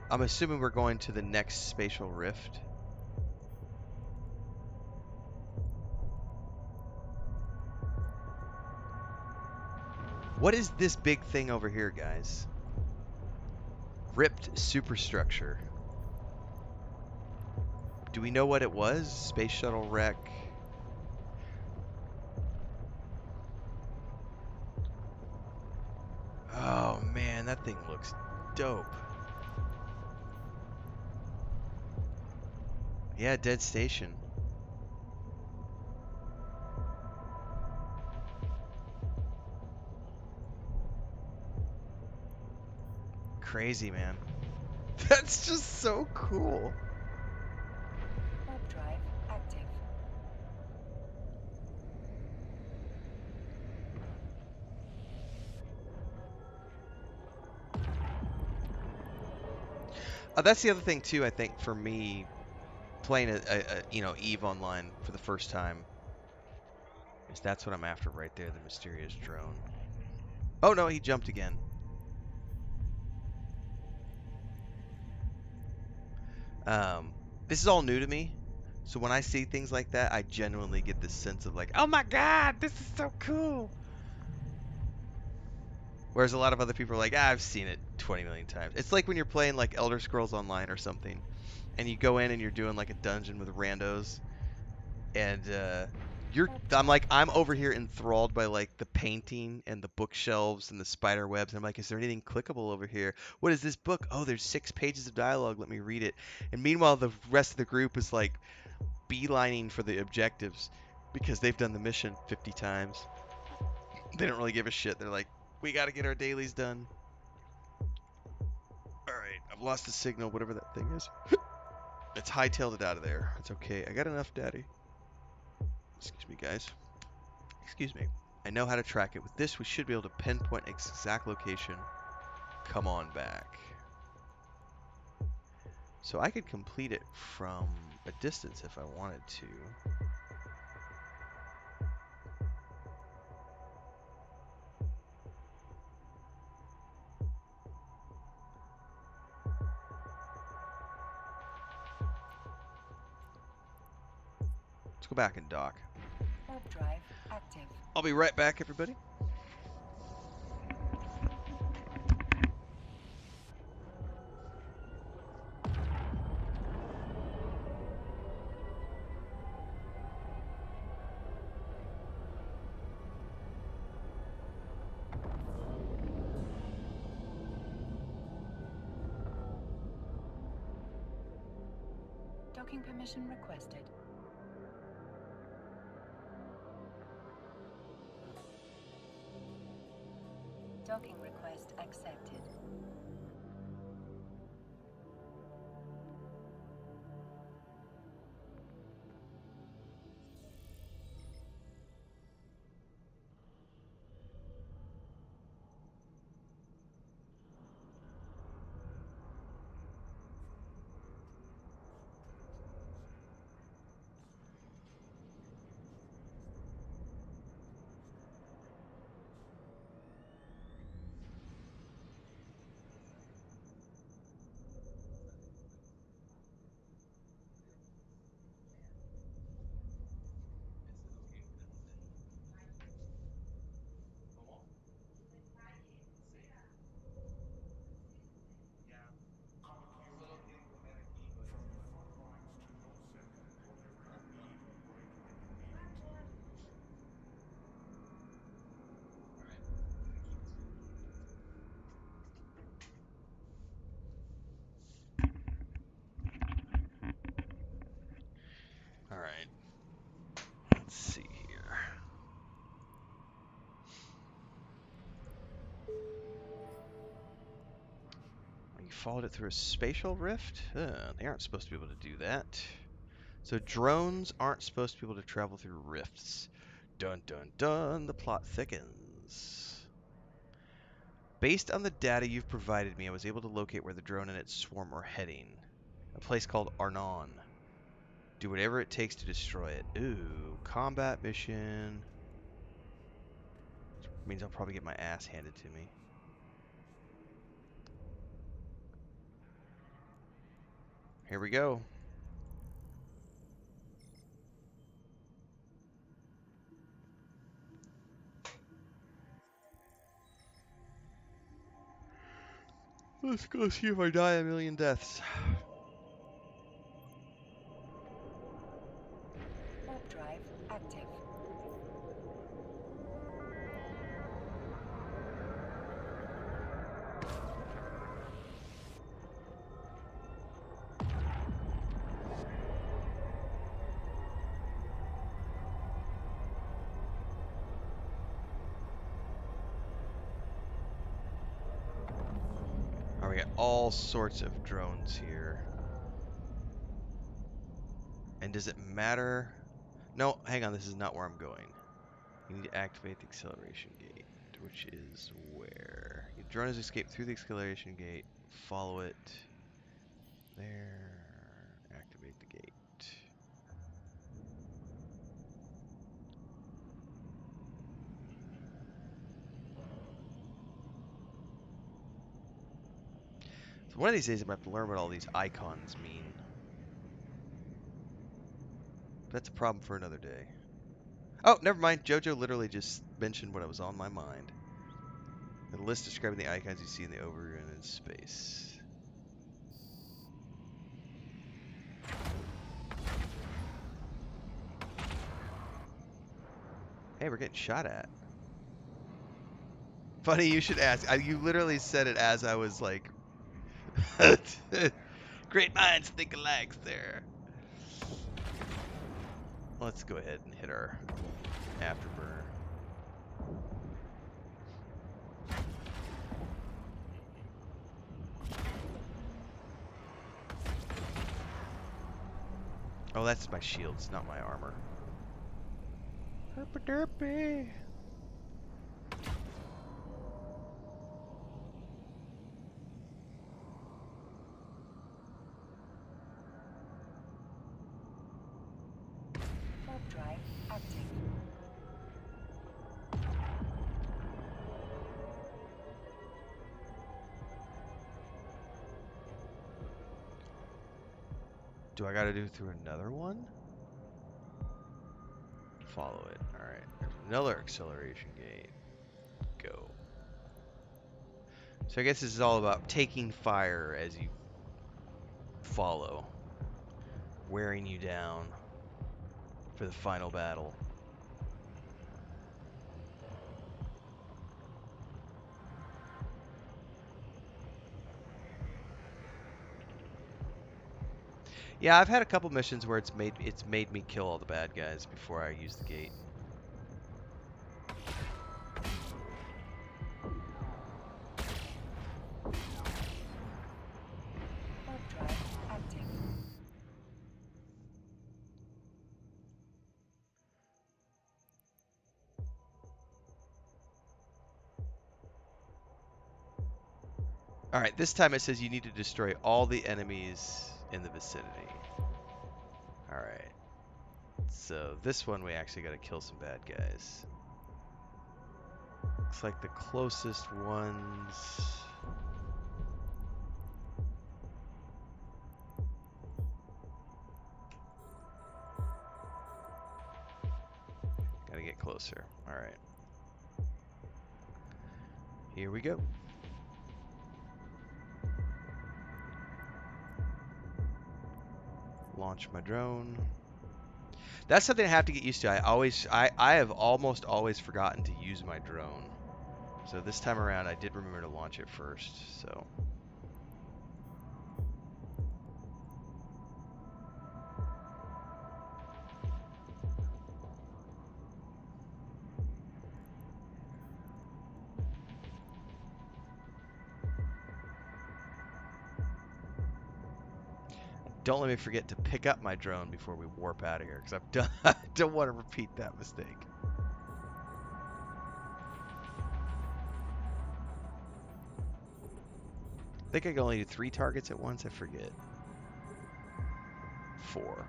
I'm assuming we're going to the next spatial rift. What is this big thing over here, guys? Ripped superstructure. Do we know what it was? Space shuttle wreck. Oh man, that thing looks dope. Yeah, dead station. Crazy, man. That's just so cool. Warp drive active. That's the other thing too. I think for me, playing Eve Online for the first time, is that's what I'm after right there. The mysterious drone. Oh no, he jumped again. Um, this is all new to me, so when I see things like that, I genuinely get this sense of like, oh my god, this is so cool. Whereas a lot of other people are like, I've seen it 20 million times. It's like when you're playing like Elder Scrolls Online or something, and you go in and you're doing like a dungeon with randos, and I'm like, I'm over here enthralled by like the painting and the bookshelves and the spider webs. And I'm like, is there anything clickable over here? What is this book? Oh, there's 6 pages of dialogue. Let me read it. And meanwhile, the rest of the group is like beelining for the objectives because they've done the mission 50 times. They don't really give a shit. They're like, we got to get our dailies done. All right, I've lost the signal, whatever that thing is. It's hightailed it out of there. It's okay. I got enough, Daddy. Excuse me, guys. Excuse me. I know how to track it. With this, we should be able to pinpoint its exact location. Come on back. So I could complete it from a distance if I wanted to. Let's go back and dock. Warp drive active. I'll be right back, everybody. Docking permission requested. Docking request accepted. All right. Let's see here. You followed it through a spatial rift? They aren't supposed to be able to do that. So drones aren't supposed to be able to travel through rifts. Dun dun dun, the plot thickens. Based on the data you've provided me, I was able to locate where the drone and its swarm are heading. A place called Arnon. Do whatever it takes to destroy it. Ooh, combat mission. Means I'll probably get my ass handed to me. Here we go. Let's go see if I die a million deaths. Warp drive active. Alright, we got all sorts of drones here. And does it matter? No, hang on, this is not where I'm going. You need to activate the acceleration gate, which is where? Your drone has escaped through the acceleration gate. Follow it. There. Activate the gate. So one of these days I'm going to have to learn what all these icons mean. That's a problem for another day. Oh, never mind. Jojo literally just mentioned what was on my mind. A list describing the icons you see in the overview and in space. Hey, we're getting shot at. Funny you should ask. You literally said it as I was like, great minds think alike there. Let's go ahead and hit our afterburner. Oh, that's my shields, not my armor. Herpa derpy. active. Do I gotta do through another one? Follow it. Alright. There's another acceleration gate. Go. So I guess this is all about taking fire as you follow, wearing you down for the final battle. Yeah, I've had a couple missions where it's made me kill all the bad guys before I use the gate. Warp drive active. All right, this time it says you need to destroy all the enemies in the vicinity. All right. So this one we actually got to kill some bad guys. Looks like the closest ones. Got to get closer. All right. Here we go. Launch my drone. That's something I have to get used to. I have almost always forgotten to use my drone. So this time around I did remember to launch it first. So don't let me forget to pick up my drone before we warp out of here, because I've done. I don't want to repeat that mistake. I think I can only do 3 targets at once. I forget. 4.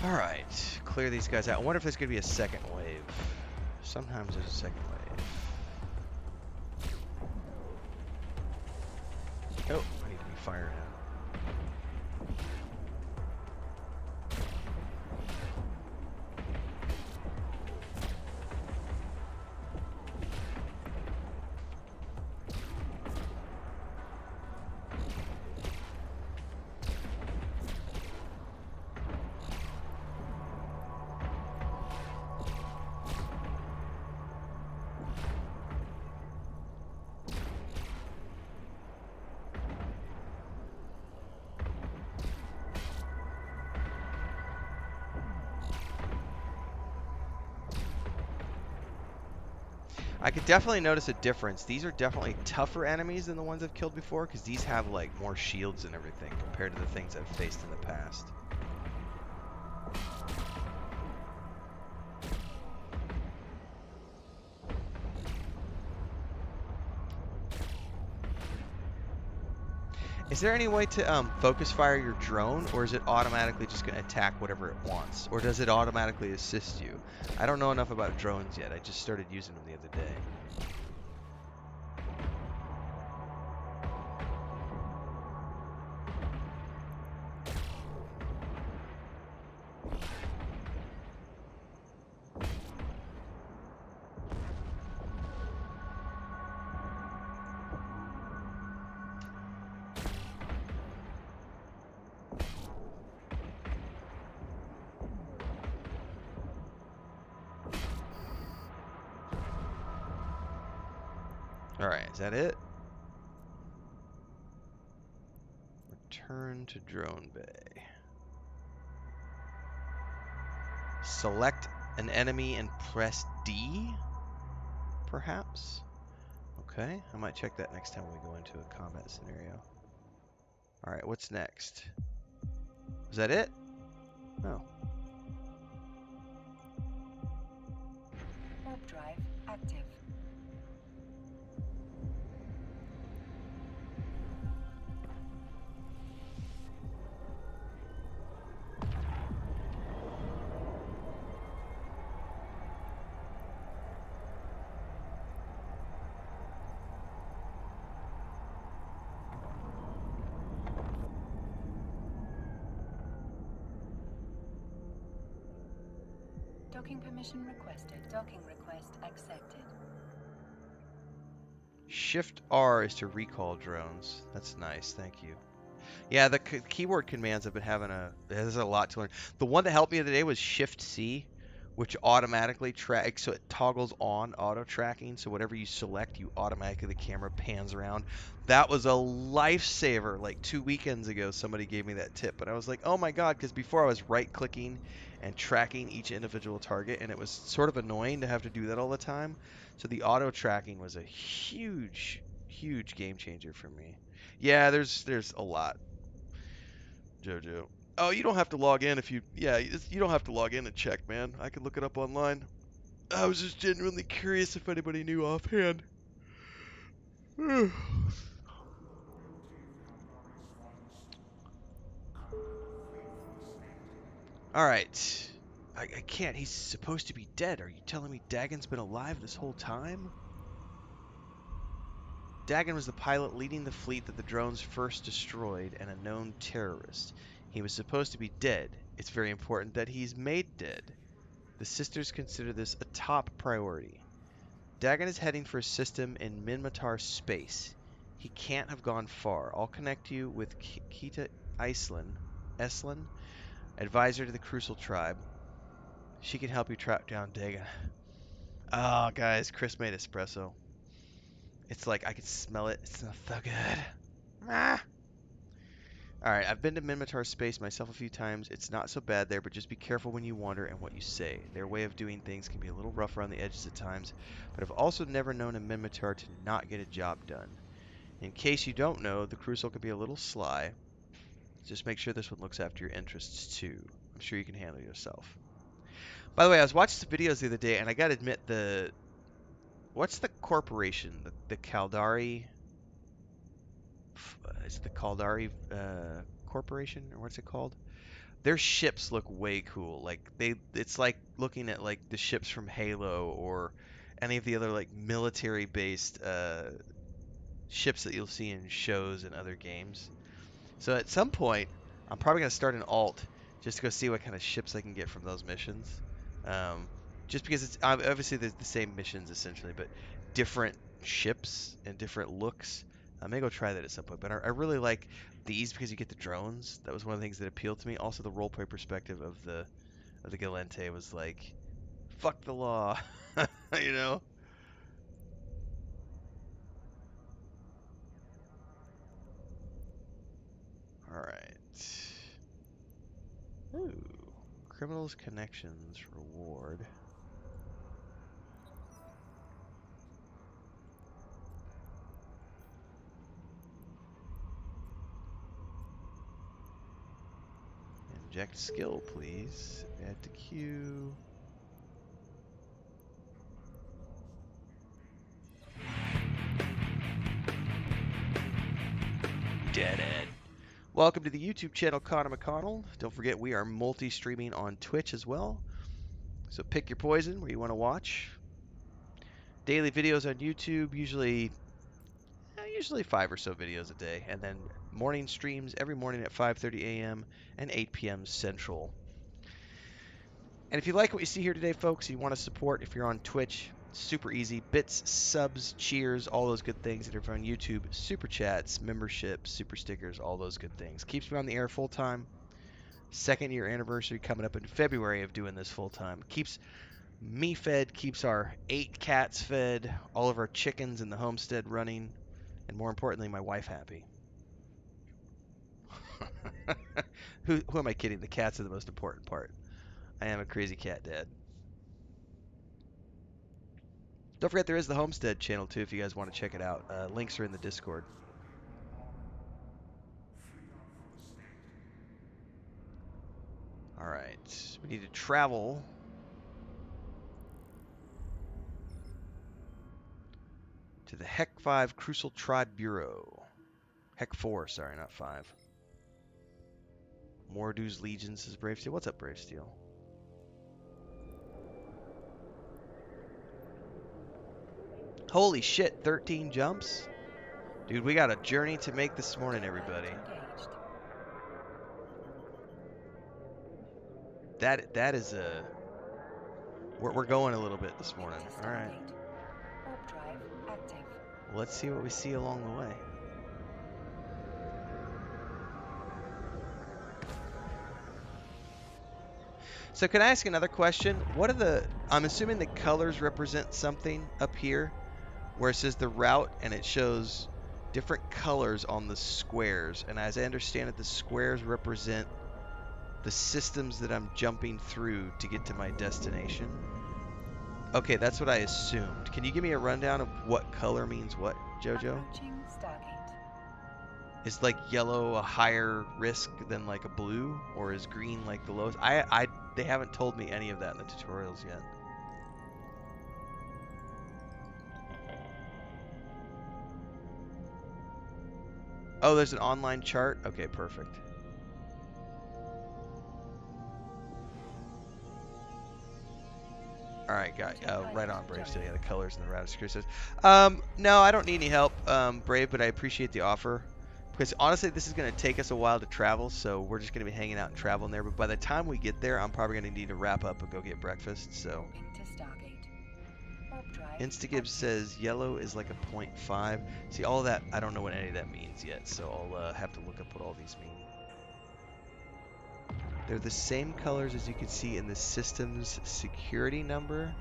All right, clear these guys out. I wonder if there's gonna be a second wave. Sometimes there's a second wave. Oh, I need to be firing out. I could definitely notice a difference. These are definitely tougher enemies than the ones I've killed before, because these have like more shields and everything compared to the things I've faced in the past. Is there any way to focus fire your drone, or is it automatically just going to attack whatever it wants? Or does it automatically assist you? I don't know enough about drones yet. I just started using them the other day. Alright, is that it? Return to drone bay. Select an enemy and press D, perhaps? Okay, I might check that next time we go into a combat scenario. Alright, what's next? Is that it? Oh. Warp drive active. Docking permission requested. Docking request accepted. Shift R is to recall drones. That's nice, thank you. Yeah, the keyboard commands I've been having there's a lot to learn. The one that helped me the other day was Shift C, which automatically tracks, so it toggles on auto tracking. So whatever you select, you automatically, the camera pans around. That was a lifesaver. Like 2 weekends ago, somebody gave me that tip, and I was like, oh my God, because before I was right clicking and tracking each individual target, and it was sort of annoying to have to do that all the time. So the auto tracking was a huge, huge game changer for me. Yeah, there's a lot. Jojo. Oh, you don't have to log in if you. Yeah, you don't have to log in and check, man. I can look it up online. I was just genuinely curious if anybody knew offhand. All right. I can't. He's supposed to be dead. Are you telling me Dagon's been alive this whole time? Dagon was the pilot leading the fleet that the drones first destroyed and a known terrorist. He was supposed to be dead. It's very important that he's made dead. The sisters consider this a top priority. Dagon is heading for a system in Minmatar space. He can't have gone far. I'll connect you with Kita Eslin, advisor to the Crucial tribe. She can help you track down Dagon. Oh, guys, Chris made espresso. It's like I can smell it. It smells so good. Ah. Alright, I've been to Minmatar space myself a few times. It's not so bad there, but just be careful when you wander and what you say. Their way of doing things can be a little rough around the edges at times, but I've also never known a Minmatar to not get a job done. In case you don't know, the Crucial can be a little sly. Just make sure this one looks after your interests too. I'm sure you can handle yourself. By the way, I was watching some videos the other day, and I gotta admit, what's the corporation? The Caldari. Is it the Caldari Corporation, or what's it called? Their ships look way cool. Like it's like looking at like the ships from Halo or any of the other like military-based ships that you'll see in shows and other games. So at some point, I'm probably gonna start an alt just to go see what kind of ships I can get from those missions. Um, just because it's obviously there's the same missions essentially, but different ships and different looks. I may go try that at some point. But I really like these because you get the drones. That was one of the things that appealed to me. Also, the roleplay perspective of the Galente was like, fuck the law, you know. All right. Ooh, criminals connections reward. Project skill, please. Add to queue. Dead end. Welcome to the YouTube channel, Connor McConnell. Don't forget we are multi-streaming on Twitch as well. So pick your poison where you want to watch. Daily videos on YouTube, usually 5 or so videos a day, and then morning streams every morning at 5:30 a.m. and 8 p.m. Central. And if you like what you see here today, folks, you want to support, if you're on Twitch, super easy. Bits, subs, cheers, all those good things. And if you're on YouTube, super chats, memberships, super stickers, all those good things. Keeps me on the air full time. 2nd year anniversary coming up in February of doing this full time. Keeps me fed, keeps our 8 cats fed, all of our chickens in the homestead running, and more importantly, my wife happy. Who am I kidding? The cats are the most important part. I am a crazy cat dad. Don't forget there is the Homestead channel too if you guys want to check it out. Links are in the Discord. All right, we need to travel to the Heck 5 Crucial Tribe Bureau. Heck 4, sorry, not 5. Mordu's Legion, says Brave Steel. What's up, Brave Steel? Holy shit, 13 jumps? Dude, we got a journey to make this morning, everybody. That is a... We're going a little bit this morning. All right. Well, let's see what we see along the way. So can I ask another question? What are the... I'm assuming the colors represent something up here, where it says the route and it shows different colors on the squares. And as I understand it, the squares represent the systems that I'm jumping through to get to my destination. Okay, that's what I assumed. Can you give me a rundown of what color means what, Jojo? Is like yellow a higher risk than like a blue, or is green like the lowest? They haven't told me any of that in the tutorials yet. Oh, there's an online chart? Okay, perfect. All right, guy. Right on, Brave. So yeah, the colors and the route security says. No, I don't need any help, Brave, but I appreciate the offer. Because honestly, this is going to take us a while to travel, so we're just going to be hanging out and traveling there. But by the time we get there, I'm probably going to need to wrap up and go get breakfast. So. Instagibbs says yellow is like a 0.5. See, all that, I don't know what any of that means yet, so I'll have to look up what all these mean. They're the same colors as you can see in the system's security number.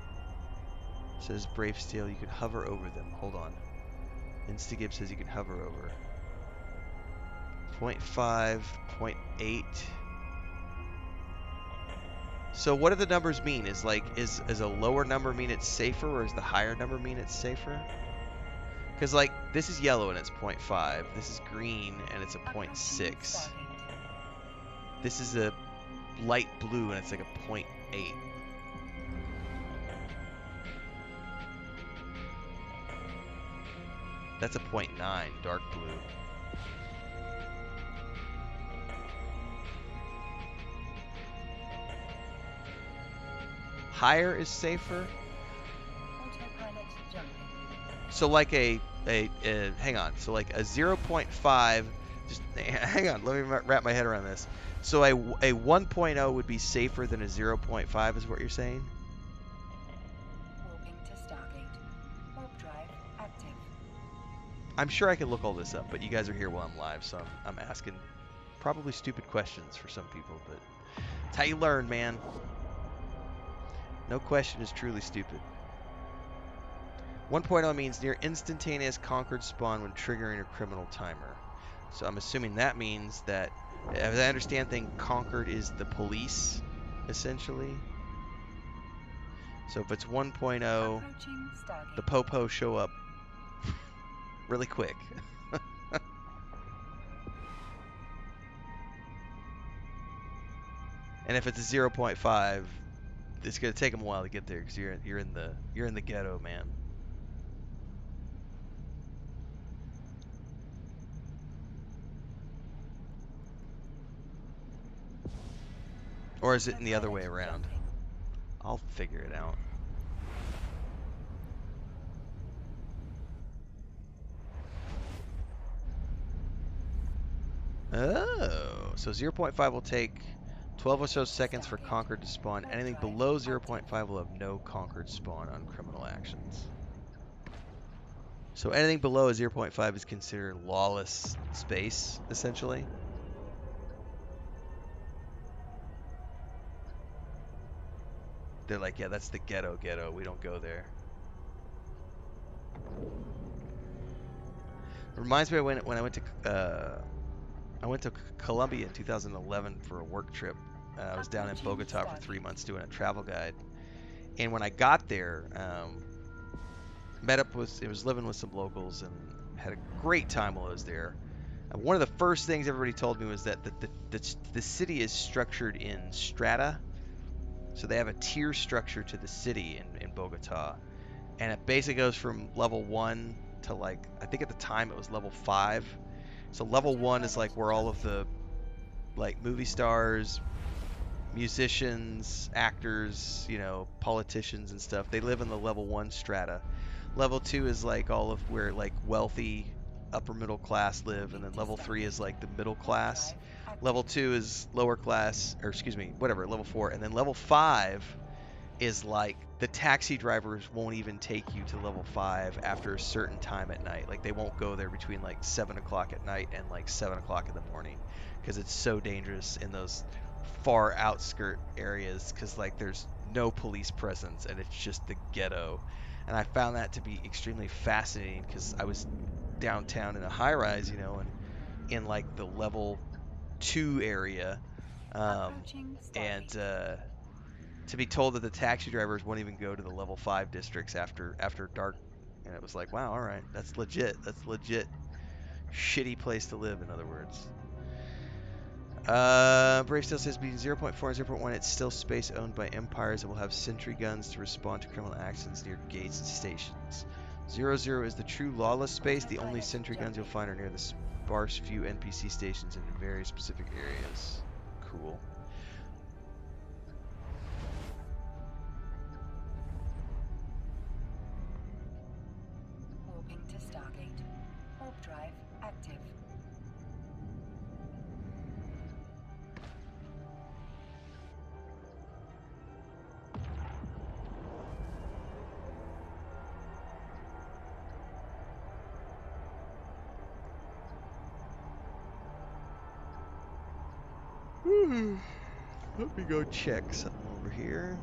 It says Brave Steel, you can hover over them. Hold on. Instagibbs says you can hover over. 0.5, 0.8. So what do the numbers mean? Is a lower number mean it's safer, or is the higher number mean it's safer? Because like this is yellow and it's 0.5. This is green and it's a 0.6. This is a light blue and it's like a 0.8. That's a 0.9, dark blue. Higher is safer. So like hang on. So like a 0.5. Just hang on. Let me wrap my head around this. So a 1.0 would be safer than a 0.5, is what you're saying? I'm sure I can look all this up, but you guys are here while I'm live, so I'm asking probably stupid questions for some people, but it's how you learn, man. No question is truly stupid. 1.0 means near instantaneous conquered spawn when triggering a criminal timer. So I'm assuming that means that, as I understand things, conquered is the police, essentially. So if it's 1.0, the po-po show up really quick. And if it's a 0.5, it's gonna take them a while to get there because you're in the ghetto, man. Or is it in the other way Autopilot around? jumping. I'll figure it out. Oh, so 0.5 will take 12 or so seconds for Stargate. Concord to spawn. Warp Anything drive below active. 0.5 will have no Concord spawn on criminal actions. So anything below 0.5 is considered lawless space, essentially. They're like, yeah, that's the ghetto ghetto. We don't go there. It reminds me of when I went to Colombia in 2011 for a work trip. I was down in Approaching Bogota for 3 Stargate. months doing a travel guide. And when I got there, met up with, it was living with some locals and had a great time while I was there. One of the first things everybody told me was that the city is structured in strata. So they have a tier structure to the city in Bogota. And it basically goes from level 1 to like, I think at the time it was level 5. So level 1 is like where all of the like movie stars, musicians, actors, politicians and stuff, they live in the level 1 strata. Level 2 is like all of where like wealthy upper middle class live, and then level 3 is like the middle class. Level 2 is lower class, or excuse me, whatever, level 4, and then level 5 is like the taxi drivers won't even take you to level 5 after a certain time at night. Like they won't go there between like 7 o'clock at night and like 7 o'clock in the morning because it's so dangerous in those far outskirt areas because like there's no police presence and it's just the ghetto. And I found that to be extremely fascinating because I was downtown in a high rise, and in like the level 2 area. Approaching And Stargate. to be told that the taxi drivers won't even go to the level 5 districts after dark, and it was like, wow, all right, that's legit. That's legit. Shitty place to live, in other words. Brave still says between 0.4 and 0.1, it's still space owned by empires that will have sentry guns to respond to criminal actions near gates and stations. 0, is the true lawless space. The only Autopilot sentry guns you'll jumping. find are near the sparse few NPC stations in very specific areas. Cool. Warping to Stargate. Warp drive active. Let me go check something over here.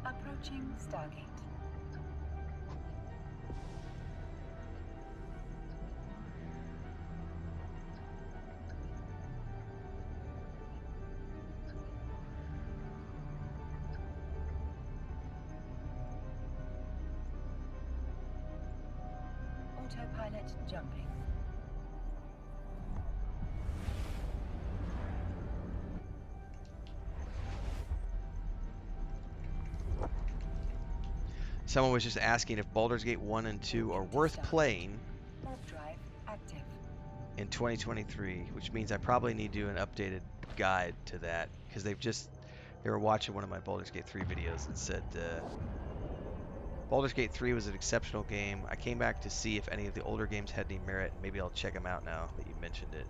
Approaching Stargate. Autopilot jumping. Someone was just asking if Baldur's Gate 1 and 2 are worth playing Warp drive active. in 2023, which means I probably need to do an updated guide to that because they were watching one of my Baldur's Gate 3 videos and said Baldur's Gate 3 was an exceptional game. I came back to see if any of the older games had any merit. Maybe I'll check them out now that you mentioned it.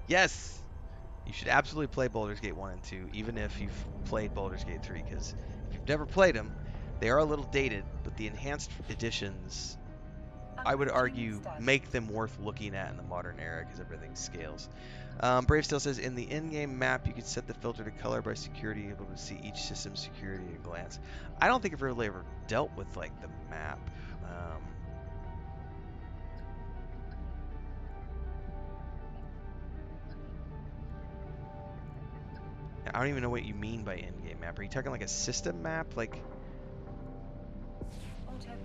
Yes, you should absolutely play Baldur's Gate 1 and 2, even if you've played Baldur's Gate 3, because if you've never played them, they are a little dated, but the enhanced editions, I would argue, make them worth looking at in the modern era because everything scales. Brave still says, in the in-game map, you can set the filter to color by security, able to see each system's security at a glance. I don't think I've really ever dealt with, like, the map. I don't even know what you mean by in-game map. Are you talking like a system map? Like,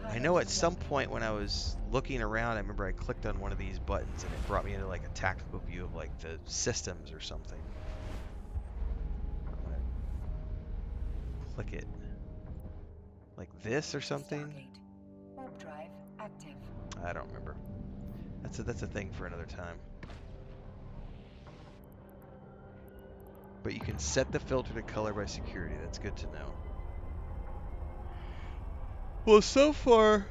I know at Autopilot some jumping. point when I was looking around, I remember I clicked on one of these buttons and it brought me into like a tactical view of like the systems or something. I'm gonna click it. Like this or To something? Stargate. Warp drive active. I don't remember. That's a thing for another time. But you can set the filter to color by security. That's good to know. Well, so far,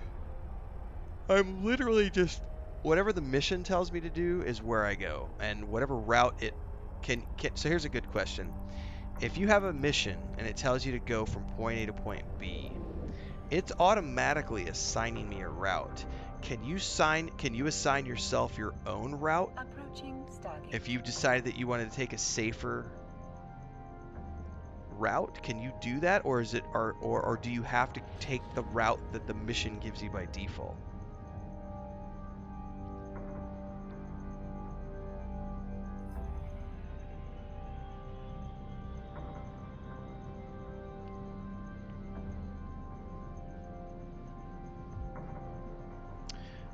I'm literally just whatever the mission tells me to do is where I go, and whatever route it can. So here's a good question: if you have a mission and it tells you to go from point A to point B, it's automatically assigning me a route. Can you assign yourself your own route Approaching Stargate. if you've decided that you wanted to take a safer route? Can you do that, or is it or do you have to take the route that the mission gives you by default?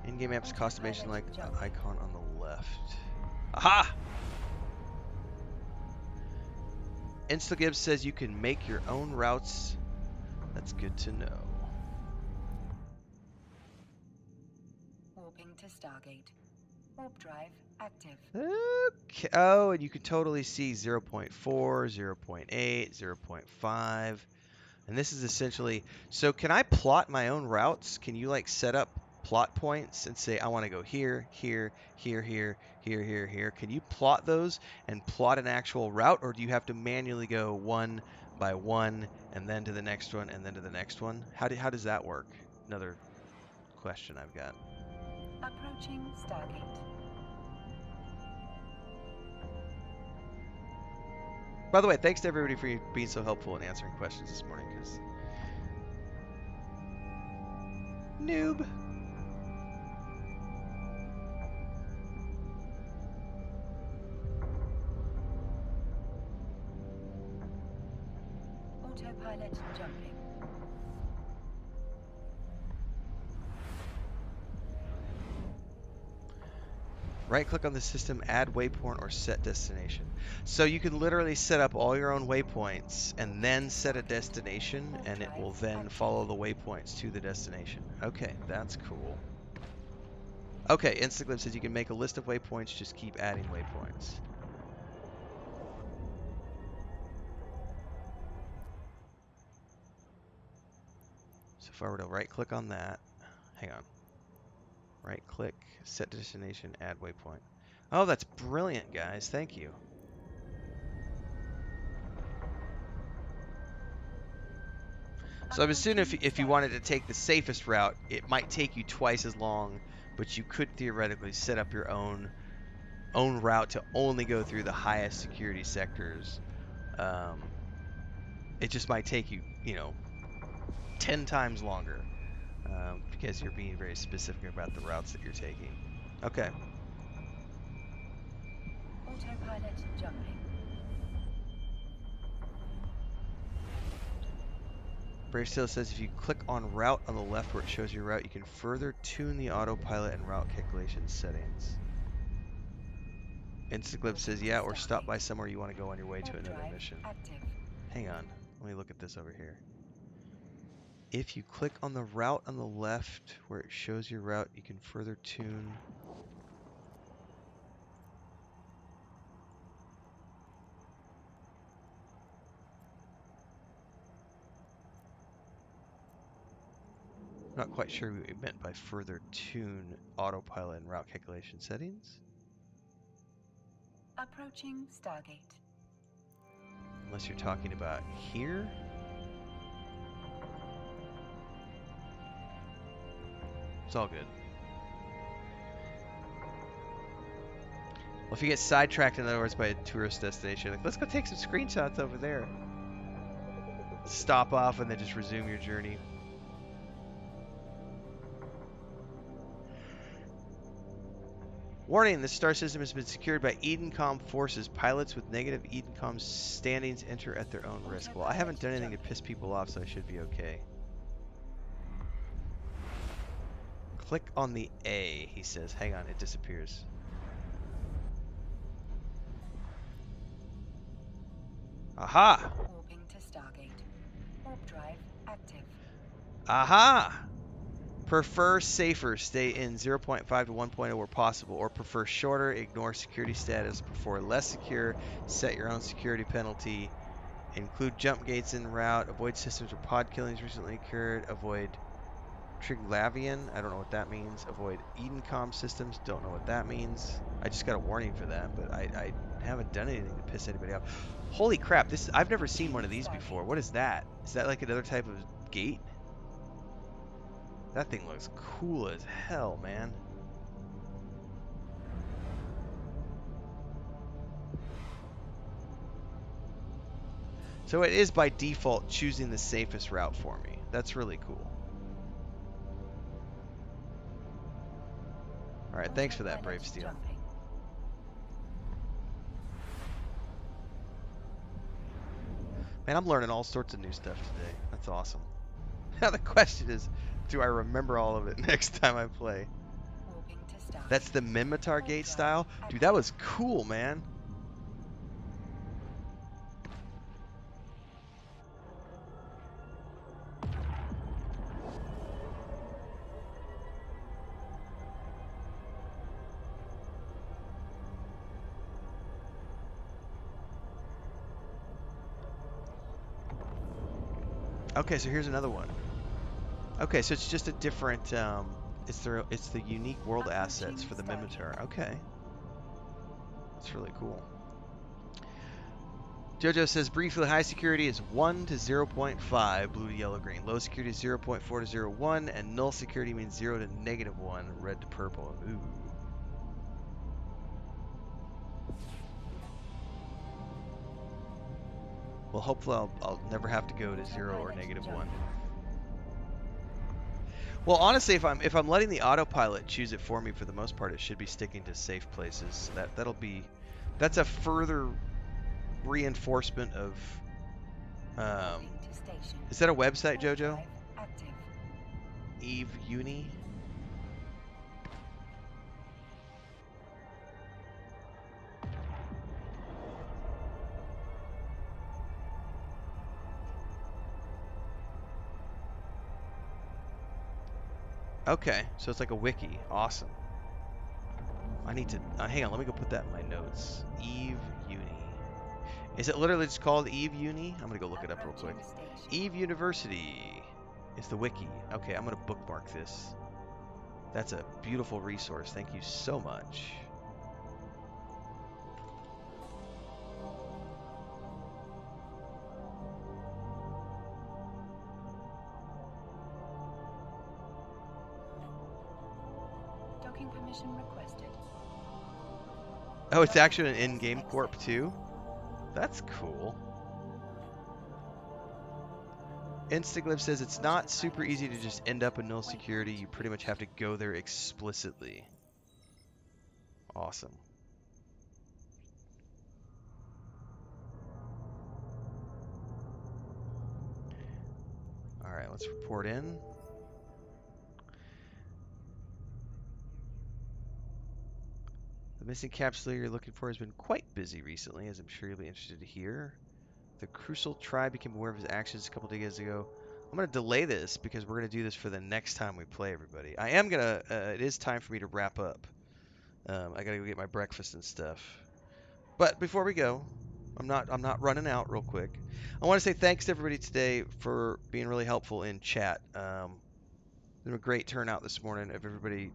In-game apps customization like icon on the left. Aha! InstaGibbs says you can make your own routes. That's good to know. Warping to Stargate. Warp drive active. Okay. Oh, and you can totally see 0.4, 0.8, 0.5. And this is essentially, so can I plot my own routes? Can you like set up plot points and say, I want to go here, here, here, here, here, here, here? Can you plot those and plot an actual route, or do you have to manually go one by one and then to the next one and then to the next one? How does that work? Another question I've got. Approaching Stargate. By the way, thanks to everybody for being so helpful in answering questions this morning, because noob. Autopilot jumping. Right-click on the system, add waypoint, or set destination. So you can literally set up all your own waypoints and then set a destination, and it will then follow the waypoints to the destination. Okay, that's cool. Okay, Instaclip says you can make a list of waypoints, just keep adding waypoints. So if I were to right-click on that, hang on. Right-click, set destination, add waypoint. Oh, that's brilliant, guys. Thank you. So I'm assuming if you wanted to take the safest route, it might take you twice as long, but you could theoretically set up your own route to only go through the highest security sectors. It just might take you, 10 times longer because you're being very specific about the routes that you're taking. Okay. Autopilot jumping. Brave Steel says if you click on route on the left where it shows your route, you can further tune the autopilot and route calculation settings. Instaglib says, yeah, or stop by somewhere you want to go on your way to another mission. Active. Hang on. Let me look at this over here. If you click on the route on the left where it shows your route, you can further tune. Not quite sure what it meant by further tune autopilot and route calculation settings. Approaching Stargate. Unless you're talking about here. It's all good. Well, if you get sidetracked, in other words, by a tourist destination, like, let's go take some screenshots over there. Stop off and then just resume your journey. Warning, the star system has been secured by Edencom forces. Pilots with negative Edencom standings enter at their own risk. Well, I haven't done anything to piss people off, so I should be okay. Click on the A, he says. Hang on, it disappears. Aha! Warping to Stargate. Warp drive active. Aha! Prefer safer, stay in 0.5 to 1.0 where possible, or prefer shorter, ignore security status, prefer less secure, set your own security penalty, include jump gates in route, avoid systems where pod killings recently occurred, avoid Triglavian, I don't know what that means, avoid Edencom systems, don't know what that means. I just got a warning for that, but I haven't done anything to piss anybody off. Holy crap, this I've never seen one of these before. What is that? Is that like another type of gate? That thing looks cool as hell, man. So it is by default choosing the safest route for me. That's really cool. All right, thanks for that, Brave Autopilot Steel. jumping. Man, I'm learning all sorts of new stuff today. That's awesome. Now the question is, do I remember all of it next time I play? Warping to Stargate. That's the Minmatar Warp gate drive style? Dude, that was cool, man. Okay, so here's another one. Okay, so it's just a different, it's the unique world assets for the Minmatar. Okay. That's really cool. Jojo says briefly, high security is 1 to 0.5, blue to yellow, green. Low security is 0.4 to 0.1, and null security means 0 to -1, red to purple. Ooh. Well, hopefully I'll never have to go to 0 or -1. Well, honestly, if I'm letting the autopilot choose it for me, for the most part, it should be sticking to safe places. That's a further reinforcement of. Warping to station. Is that a website, Warp Jojo? drive active. Eve Uni. Okay, so it's like a wiki. Awesome. I need to hang on. Let me go put that in my notes. Eve Uni. Is it literally just called Eve Uni? I'm gonna go look it up real quick. Approaching station. Eve University is the wiki. Okay, I'm gonna bookmark this. That's a beautiful resource. Thank you so much. Docking permission requested. Oh, it's actually an in-game corp too? That's cool. Instaglib says it's not super easy to just end up in null security. You pretty much have to go there explicitly. Awesome. All right, let's report in. The missing capsulator you're looking for has been quite busy recently, as I'm sure you'll be interested to hear. The Crucial tribe became aware of his actions a couple days ago. I'm going to delay this because we're going to do this for the next time we play, everybody. I am going to, it is time for me to wrap up. I got to go get my breakfast and stuff. But before we go, I'm not running out real quick. I want to say thanks to everybody today for being really helpful in chat. Been a great turnout this morning of everybody,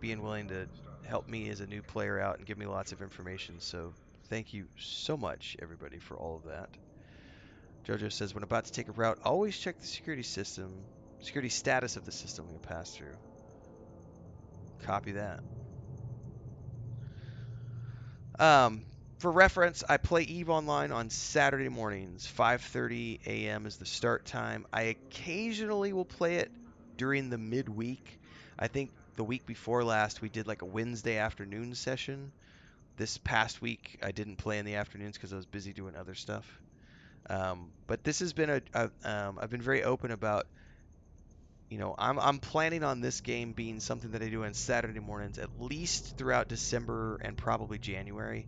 being willing to help me as a new player out and give me lots of information. So thank you so much, everybody, for all of that. Jojo says, when about to take a route, always check the security status of the system you pass through. Copy that. For reference, I play EVE Online on Saturday mornings. 5:30 a.m. is the start time. I occasionally will play it during the midweek. I think the week before last we did like a Wednesday afternoon session. This past week I didn't play in the afternoons because I was busy doing other stuff. But this has been I've been very open about I'm planning on this game being something that I do on Saturday mornings at least throughout December and probably January,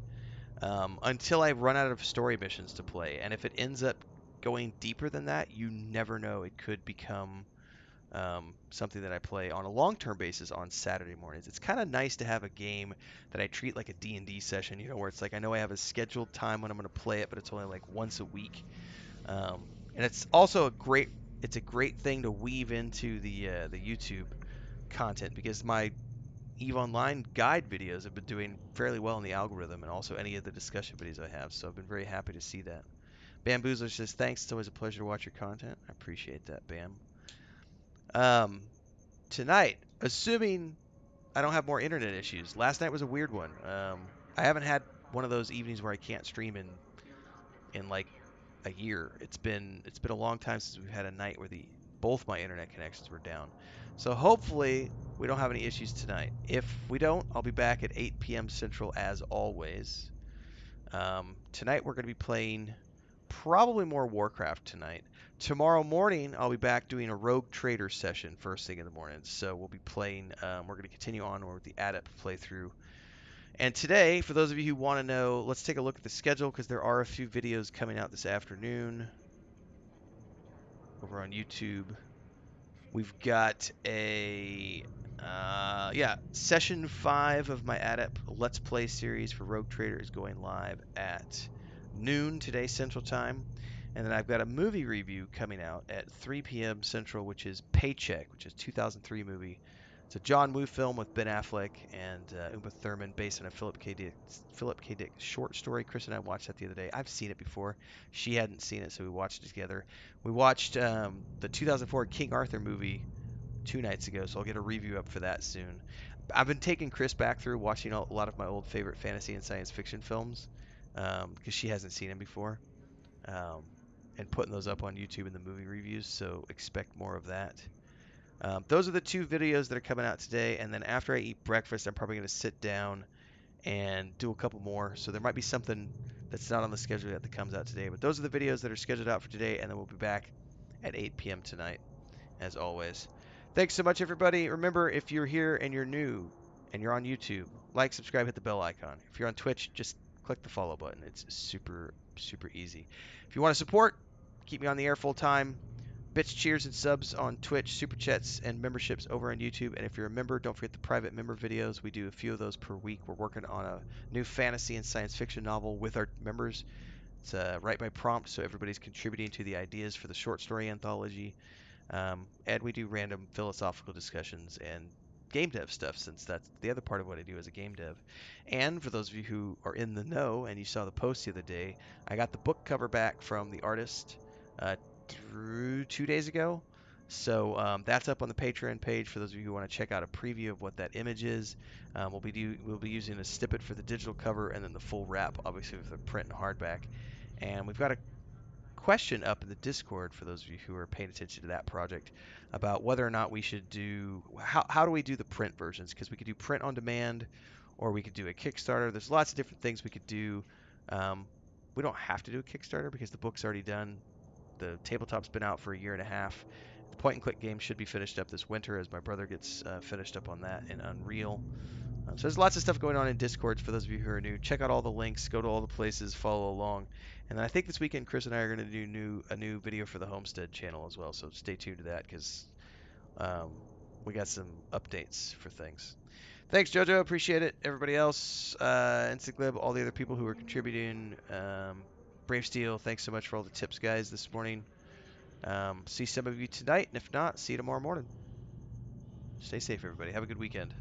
until I run out of story missions to play. And if it ends up going deeper than that, you never know. It could become something that I play on a long-term basis on Saturday mornings. It's kind of nice to have a game that I treat like a D&D session, where it's like I know I have a scheduled time when I'm going to play it, but it's only like once a week. And it's a great thing to weave into the YouTube content because my EVE Online guide videos have been doing fairly well in the algorithm and also any of the discussion videos I have. So I've been very happy to see that. Bamboozler says, thanks. It's always a pleasure to watch your content. I appreciate that, Bam. Um, Tonight, assuming I don't have more internet issues. Last night was a weird one. I haven't had one of those evenings where I can't stream in like a year. It's been a long time since we've had a night where the both my internet connections were down. So hopefully we don't have any issues tonight. If we don't, I'll be back at 8 p.m. Central as always. Tonight we're going to be playing probably more Warcraft tonight. Tomorrow morning I'll be back doing a Rogue Trader session first thing in the morning. So we'll be playing. We're going to continue on with the Adept playthrough. And today, for those of you who want to know, let's take a look at the schedule because there are a few videos coming out this afternoon over on YouTube. We've got session 5 of my Adept Let's Play series for Rogue Trader is going live at noon today Central Time. And then I've got a movie review coming out at 3 p.m. Central, which is Paycheck, which is a 2003 movie. It's a John Woo film with Ben Affleck and Uma Thurman based on a Philip K. Dick short story. Chris and I watched that the other day. I've seen it before. She hadn't seen it, so we watched it together. We watched the 2004 King Arthur movie 2 nights ago, so I'll get a review up for that soon. I've been taking Chris back through watching a lot of my old favorite fantasy and science fiction films because she hasn't seen them before, um, and putting those up on YouTube in the movie reviews, so expect more of that. Those are the two videos that are coming out today, and then after I eat breakfast, I'm probably going to sit down and do a couple more. So there might be something that's not on the schedule yet that comes out today, but those are the videos that are scheduled out for today, and then we'll be back at 8 p.m. tonight as always. Thanks so much, everybody. Remember, if you're here and you're new and you're on YouTube, like, subscribe, hit the bell icon. If you're on Twitch, just click the follow button. It's super, super easy. If you want to support, keep me on the air full time. Bits, cheers, and subs on Twitch, super chats, and memberships over on YouTube. And if you're a member, don't forget the private member videos. We do a few of those per week. We're working on a new fantasy and science fiction novel with our members. It's right by prompt, so everybody's contributing to the ideas for the short story anthology. And we do random philosophical discussions and game dev stuff, since that's the other part of what I do as a game dev. And for those of you who are in the know and you saw the post the other day, I got the book cover back from the artist uh, through 2 days ago. So that's up on the Patreon page for those of you who want to check out a preview of what that image is. We'll be using a snippet for the digital cover and then the full wrap, obviously with the print and hardback. And we've got a question up in the Discord for those of you who are paying attention to that project about whether or not we should do how do we do the print versions, because we could do print on demand or we could do a Kickstarter. There's lots of different things we could do. We don't have to do a Kickstarter because the book's already done. The tabletop's been out for a year and a half. The point and click game should be finished up this winter as my brother gets finished up on that in Unreal. So there's lots of stuff going on in Discord for those of you who are new. Check out all the links, go to all the places, follow along. And then I think this weekend Chris and I are going to do a new video for the Homestead channel as well. So stay tuned to that because um, we got some updates for things. Thanks, JoJo. Appreciate it. Everybody else, Instaglib, all the other people who are contributing. Brave Steel, thanks so much for all the tips, guys, this morning. See some of you tonight, and if not, see you tomorrow morning. Stay safe, everybody. Have a good weekend.